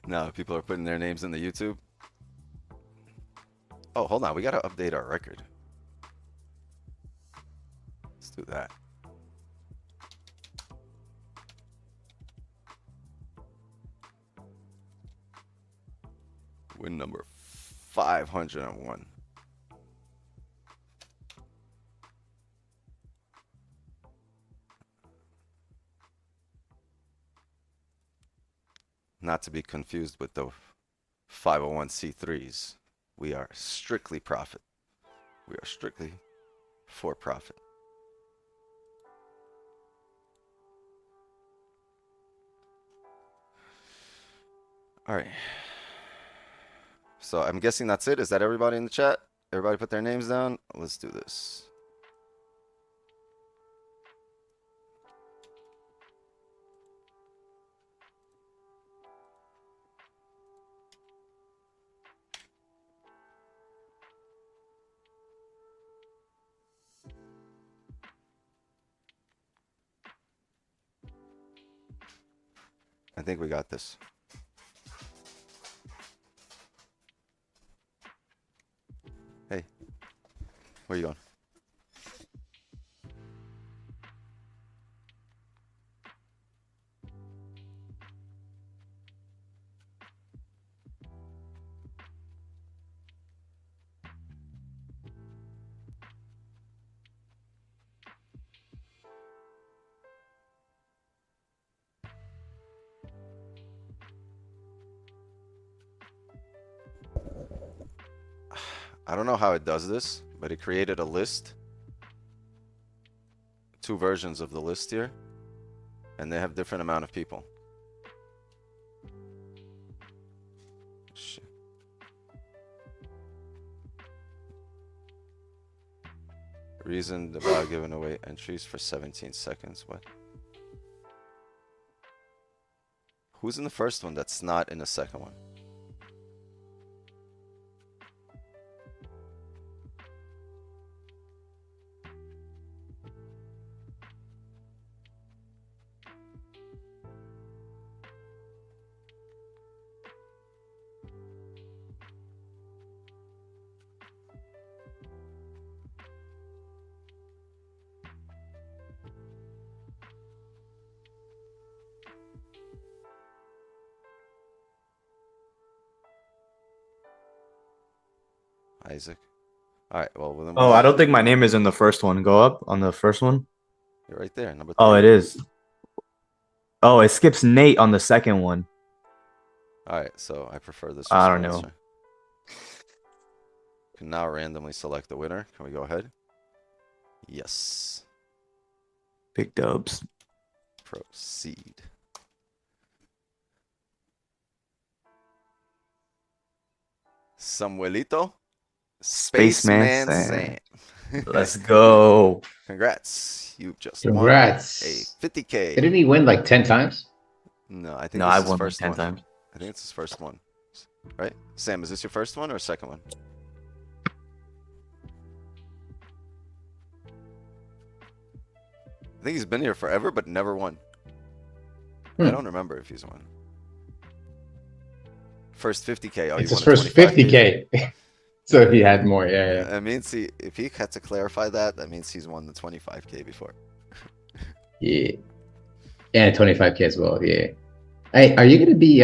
No, people are putting their names in the YouTube. Oh, hold on. We got to update our record. Let's do that. Win number 501. Not to be confused with the 501c3s. We are strictly profit. We are strictly for profit. All right. So I'm guessing that's it. Is that everybody in the chat? Everybody put their names down. Let's do this. I think we got this. Hey, where you going? I don't know how it does this, but it created a list. Two versions of the list here. And they have different amount of people. Shit. Reasoned about giving away entries for 17 seconds. What? Who's in the first one that's not in the second one? Isaac. All right. Well, then Oh, I don't think my name is in the first one. Go up on the first one. You're right there, number 3. Oh, it is. Oh, it skips Nate on the second one. All right. So I prefer this. I don't know. Can now randomly select the winner. Can we go ahead? Yes. Big dubs. Proceed. Samuelito. Spaceman Sam. Let's go. Congrats. You just Congrats. won a 50K. Didn't he win like 10 times? No, I think No, this I is his won like first 10 one. times. I think it's his first one. Right? Sam, is this your first one or second one? I think he's been here forever, but never won. I don't remember if he's won. First 50K. Oh, It's you his won a first 25K. 50K. So he had more, yeah. That means if he had to clarify that, that means he's won the 25K before. Yeah. And 25K as well, yeah. Hey, are you going to be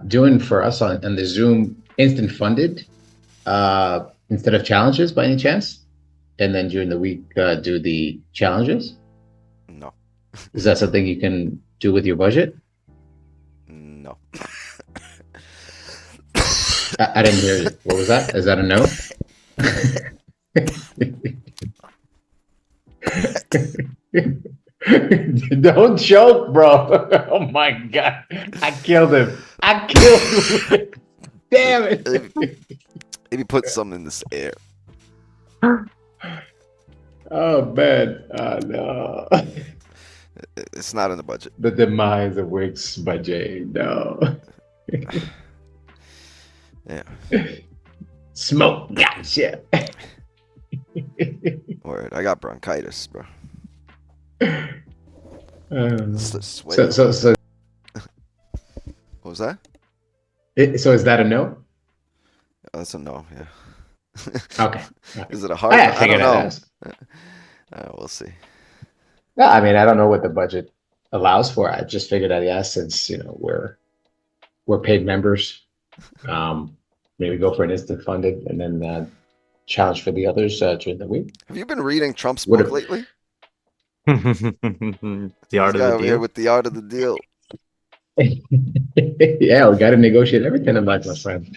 doing for us on the Zoom instant funded instead of challenges by any chance? And then during the week, do the challenges? No. Is that something you can do with your budget? No. I didn't hear you. What was that? Is that a no? Don't choke, bro. Oh my God. I killed him. Damn it. Maybe put some in this air. Oh, man. Oh, no. It's not in the budget. The demise of Wix by Jay. No. Yeah. Smoke. Gotcha. Word. I got bronchitis, bro. Sweat. So What was that? so is that a no? Oh, that's a no, yeah. Okay. Is it a hard? I I figured don't I'd know. ask. We'll see. No, I mean, I don't know what the budget allows for. I just figured I'd ask since, you know, we're paid members. Maybe go for an instant funded and then challenge for the others during the week. Have you been reading Trump's What book if- lately? The art This of guy the over here deal. with the art of the deal. Yeah, we got to negotiate everything in life, my friend.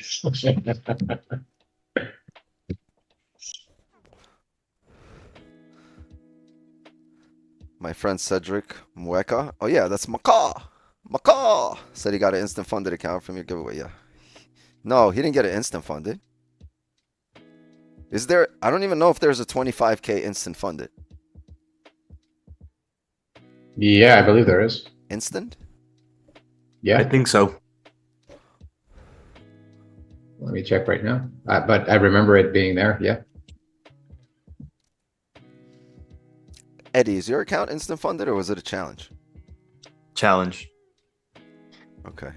My friend Cedric Mueca. Oh yeah, that's Macaw. Macaw said he got an instant funded account from your giveaway. Yeah. No, he didn't get it instant funded. Is there? I don't even know if there's a 25K instant funded. Yeah, I believe there is. Instant? I Yeah, think so. let me check right now. But I remember it being there. Yeah. Eddie, is your account instant funded or was it a challenge? Challenge. Okay.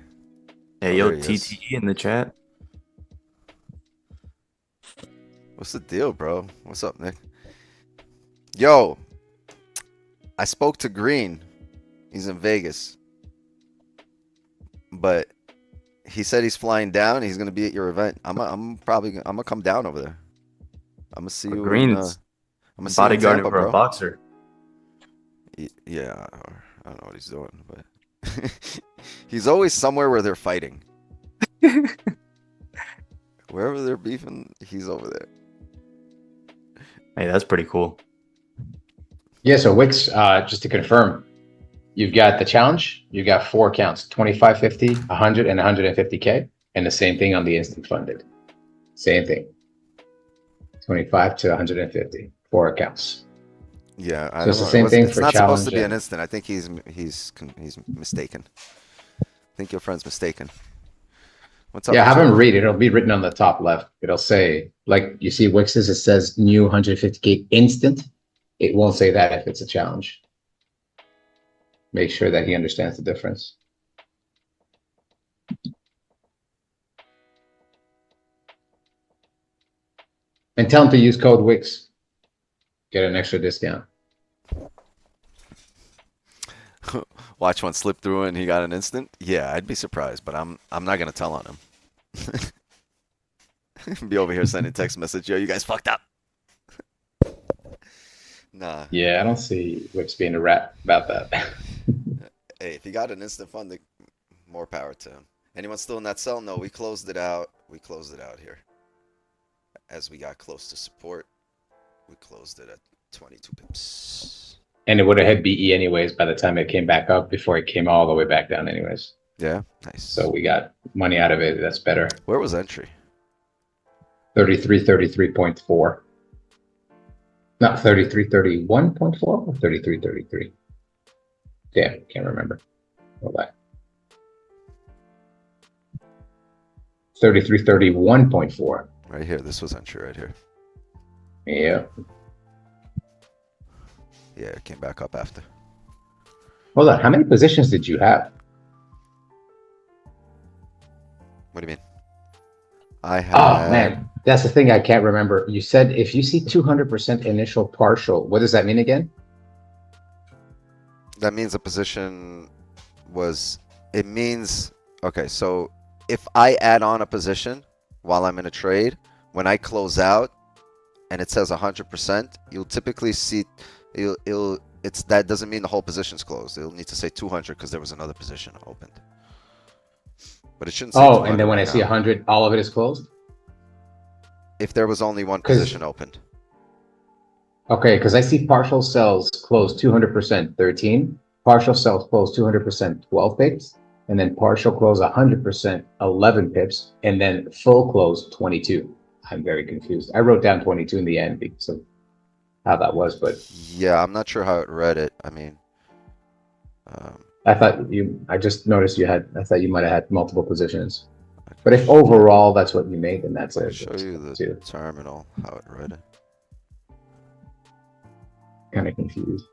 Hey, Oh, yo, there he is. TTE in the chat. What's the deal, bro? What's up, Nick? Yo, I spoke to Green. He's in Vegas. But he said he's flying down. He's gonna be at your event. I'm gonna come down over there. I'm gonna see you in, I'm Green's gonna see you in bodyguarding Tampa, for a bro. boxer. Yeah, I don't know what he's doing, but he's always somewhere where they're fighting. Wherever they're beefing, he's over there. Hey, that's pretty cool. Yeah, so Wix, just to confirm, you've got the challenge, you've got 4 accounts, 25, 50, 100, and 150K, and the same thing on the instant funded. Same thing. 25 to 150, 4 accounts. Yeah, I So don't it's the know. same thing It's for not supposed to be challenge an and- instant. I think he's mistaken. I think your friend's mistaken. What's up? Yeah, have Richard? him read it. It'll be written on the top left. It'll say, like you see Wix's, it says new 150K instant. It won't say that if it's a challenge. Make sure that he understands the difference. And tell him to use code Wix. Get an extra discount. Watch one slip through and he got an instant. Yeah, I'd be surprised, but I'm not gonna tell on him. Be over here sending text message, yo, you guys fucked up. Nah. Yeah, I don't see Wix being a rat about that. Hey, if he got an instant funding, more power to him. Anyone still in that cell? No, we closed it out. We closed it out here. As we got close to support, we closed it at 22 pips. And it would have had BE anyways by the time it came back up before it came all the way back down anyways. Yeah, nice. So we got money out of it. That's better. Where was entry? 33.4. Not 33.31.4 or 33.33. Damn, can't remember. Hold on. 33.31.4. Right here. This was entry right here. Yeah. Yeah, it came back up after. Hold on. How many positions did you have? What do you mean? I had. Oh man, that's the thing I can't remember. You said if you see 200% initial partial, what does that mean again? That means the position was. It means okay. So if I add on a position while I'm in a trade, when I close out, and it says 100%, you'll typically see. That doesn't mean the whole position's closed. It'll need to say 200 because there was another position opened. But it shouldn't say. Oh, and then when right I see now. 100, all of it is closed? If there was only one 'Cause- position opened. Okay, because I see partial cells closed 200% 13, partial cells closed 200% 12 pips, and then partial close 100% 11 pips, and then full close 22. I'm very confused. I wrote down 22 in the end because of how that was, but Yeah, I'm not sure how it read it. I mean, I just noticed I thought you might have had multiple positions. But if overall that's what you made, then that's I'll it. show you the terminal, how it read it. Kind of confused.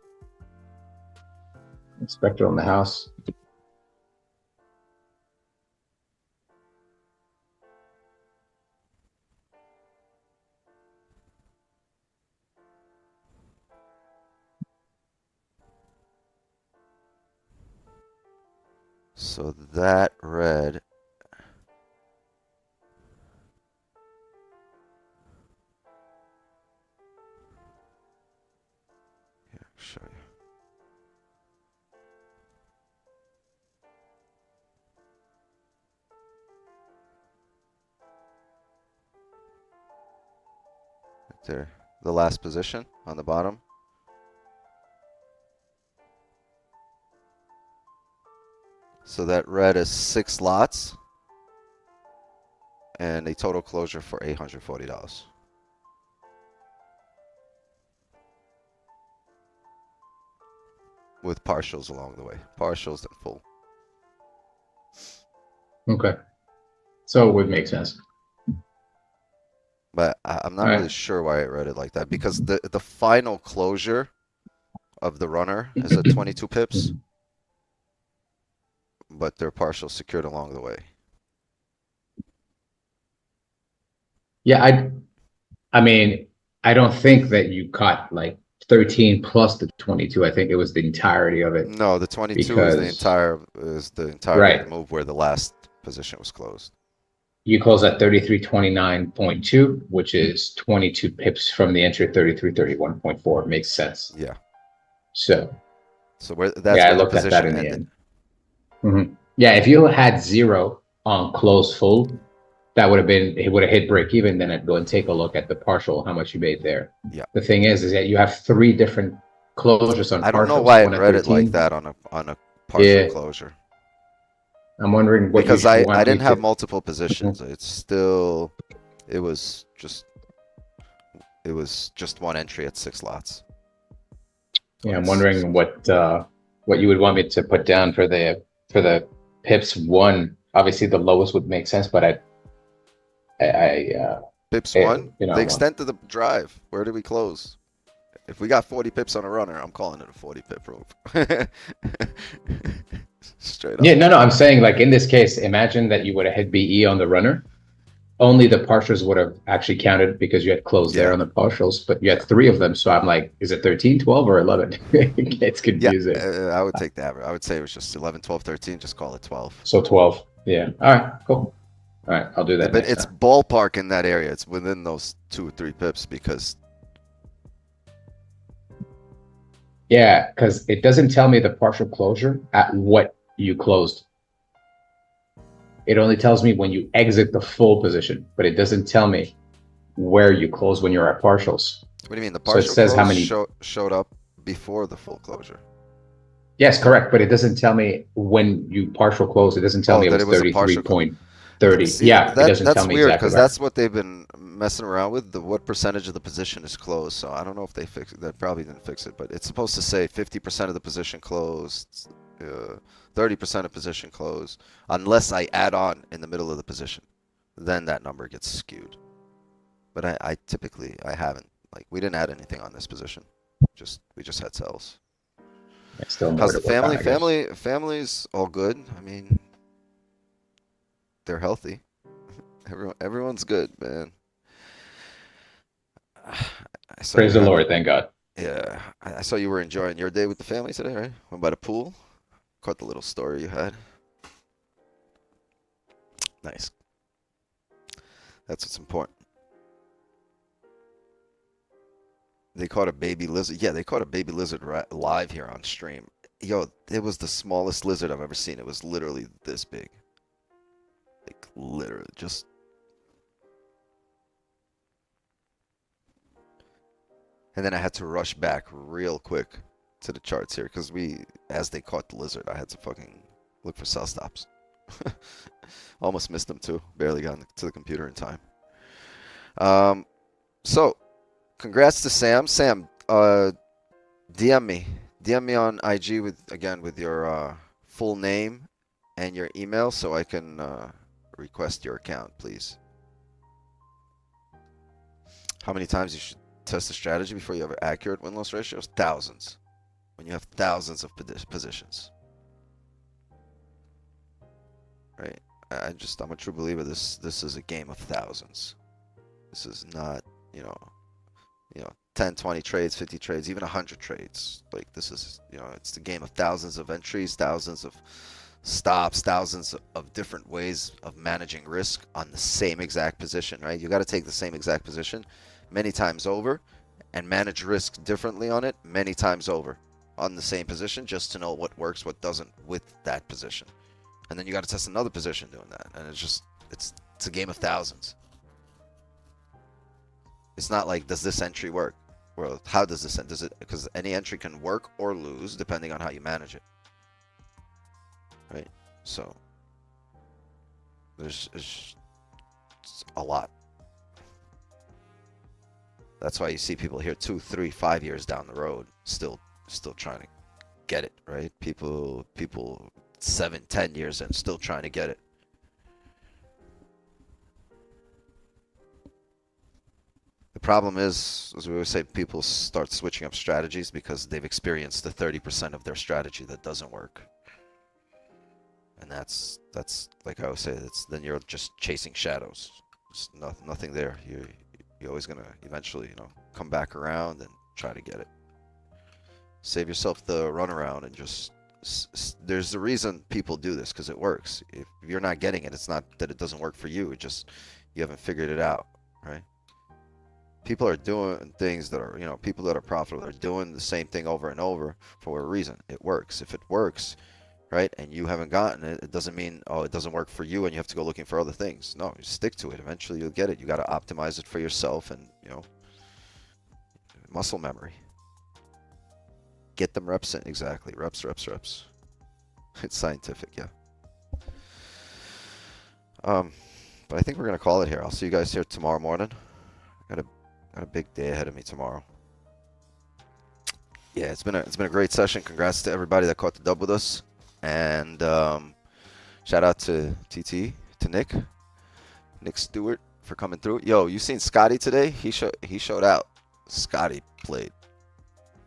Spectral in the house. So that read. Here, I'll show you. there, the last position on the bottom. So that red is 6 lots and a total closure for $840. With partials along the way. Partials and full. Okay. So it would make sense. But I'm not All right. really sure why I read it like that, because the final closure of the runner is at 22 pips, but they're partial secured along the way. Yeah, I mean, I don't think that you caught like 13 plus the 22. I think it was the entirety of it. No, the 22 Because- is the entire Right. move where the last position was closed. You close at 33.29.2, which is 22 pips from the entry of 33.31.4. Makes sense. Yeah. So So that's yeah, I where the looked at that position in the ended. end. Mhm. Yeah, if you had 0 on close full, that would have been, it would have hit break even. Then I'd go and take a look at the partial, how much you made there. Yeah. The thing is that you have 3 different closures on I don't know partials, why I one at read it like 13. that on a partial Yeah. closure. I'm wondering what Because you I want me didn't have to- multiple positions. It's still, it was just one entry at 6 lots. Yeah, I'm wondering what you would want me to put down for the pips 1. Obviously, the lowest would make sense, but Pips Yeah, 1, you know, the extent of the drive. Where did we close? If we got 40 pips on a runner, I'm calling it a 40 pip move. Straight up. yeah, no, I'm saying like in this case, imagine that you would have hit BE on the runner. Only the partials would have actually counted because you had closed there Yeah. on the partials, but you had 3 of them. So I'm like, is it 13, 12, or 11? It's Yeah, confusing. I would take the average. I would say it was just 11, 12, 13. Just call it 12. So 12. Yeah. All right, cool. All right, I'll do that But next it's time. ballpark in that area. It's within those 2 or 3 pips because Yeah, because it doesn't tell me the partial closure at what you closed. It only tells me when you exit the full position, but it doesn't tell me where you close when you're at partials. what do you mean? The So it partial says close how many- showed up before the full closure. Yes, correct, but it doesn't tell me when you partial close. It doesn't tell me it that was it was a partial 33.30. See, Yeah, it doesn't that's tell me weird exactly. because Right. that's what they've been messing around with. What percentage of the position is closed? So I don't know if they fixed it. They probably didn't fix it, but it's supposed to say 50% of the position closed, 30% of position closed, unless I add on in the middle of the position, then that number gets skewed. But I typically haven't, like, we didn't add anything on this position. We just had sells. It's still more How's to the work on, family? I guess. Family's all good. I mean, they're healthy. Everyone's good, man. I saw Praise you the had- Lord, thank God. Yeah, I saw you were enjoying your day with the family today, right? Went by the pool. Caught the little story you had. Nice. That's what's important. They caught a baby lizard. Yeah, they caught a baby lizard live here on stream. Yo, it was the smallest lizard I've ever seen. It was literally this big. Like, literally, just... And then I had to rush back real quick to the charts here because as they caught the lizard, I had to fucking look for sell stops. Almost missed them too. Barely got to the computer in time. So, congrats to Sam. Sam, DM me. DM me on IG with your full name and your email so I can request your account, please. How many times you should test the strategy before you have accurate win-loss ratios? Thousands. When you have thousands of positions. Right? I'm a true believer this is a game of thousands. This is not, you know, 10, 20 trades, 50 trades, even 100 trades. Like, this is, it's the game of thousands of entries, thousands of stops, thousands of different ways of managing risk on the same exact position, right? You got to take the same exact position many times over and manage risk differently on it many times over on the same position just to know what works, what doesn't with that position. And then you got to test another position doing that. And it's a game of thousands. It's not like, does this entry work? Well, how does this, does it, because any entry can work or lose depending on how you manage it. Right? So, there's a lot. That's why you see people here 2, 3, 5 years down the road still trying to get it, right? People 7, 10 years and still trying to get it. The problem is, as we always say, people start switching up strategies because they've experienced the 30% of their strategy that doesn't work. And that's like I always say, then you're just chasing shadows. There's nothing there. You're always gonna eventually, come back around and try to get it. Save yourself the runaround and just. There's a reason people do this, because it works. If you're not getting it, it's not that it doesn't work for you. It just you haven't figured it out, right? People are doing things that are, people that are profitable are doing the same thing over and over for a reason. It works. If it works, right, and you haven't gotten it, it doesn't mean, oh, it doesn't work for you and you have to go looking for other things. No, you stick to it. Eventually you'll get it. You got to optimize it for yourself and, muscle memory. Get them reps in. Exactly. Reps. It's scientific, yeah. But I think we're going to call it here. I'll see you guys here tomorrow morning. Got a big day ahead of me tomorrow. Yeah, it's been a great session. Congrats to everybody that caught the dub with us. And shout out to TT, to Nick Stewart for coming through. Yo, you seen Scotty today? He showed out. Scotty played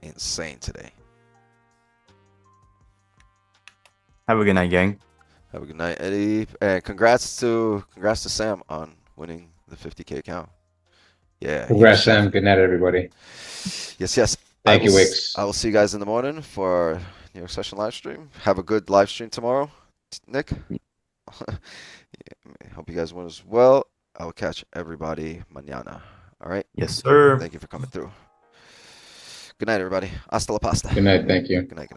insane today. Have a good night, gang. Have a good night, Eddie. And congrats to Sam on winning the 50K account. Yeah. Congrats, Sam. Good night, everybody. Yes. Thank you, Wix. I will see you guys in the morning for our New York session live stream. Have a good live stream tomorrow, Nick. Yeah, hope you guys win as well. I will catch everybody mañana. All right? Yes, sir. Thank you for coming through. Good night, everybody. Hasta la pasta. Good night. Thank you. Good night.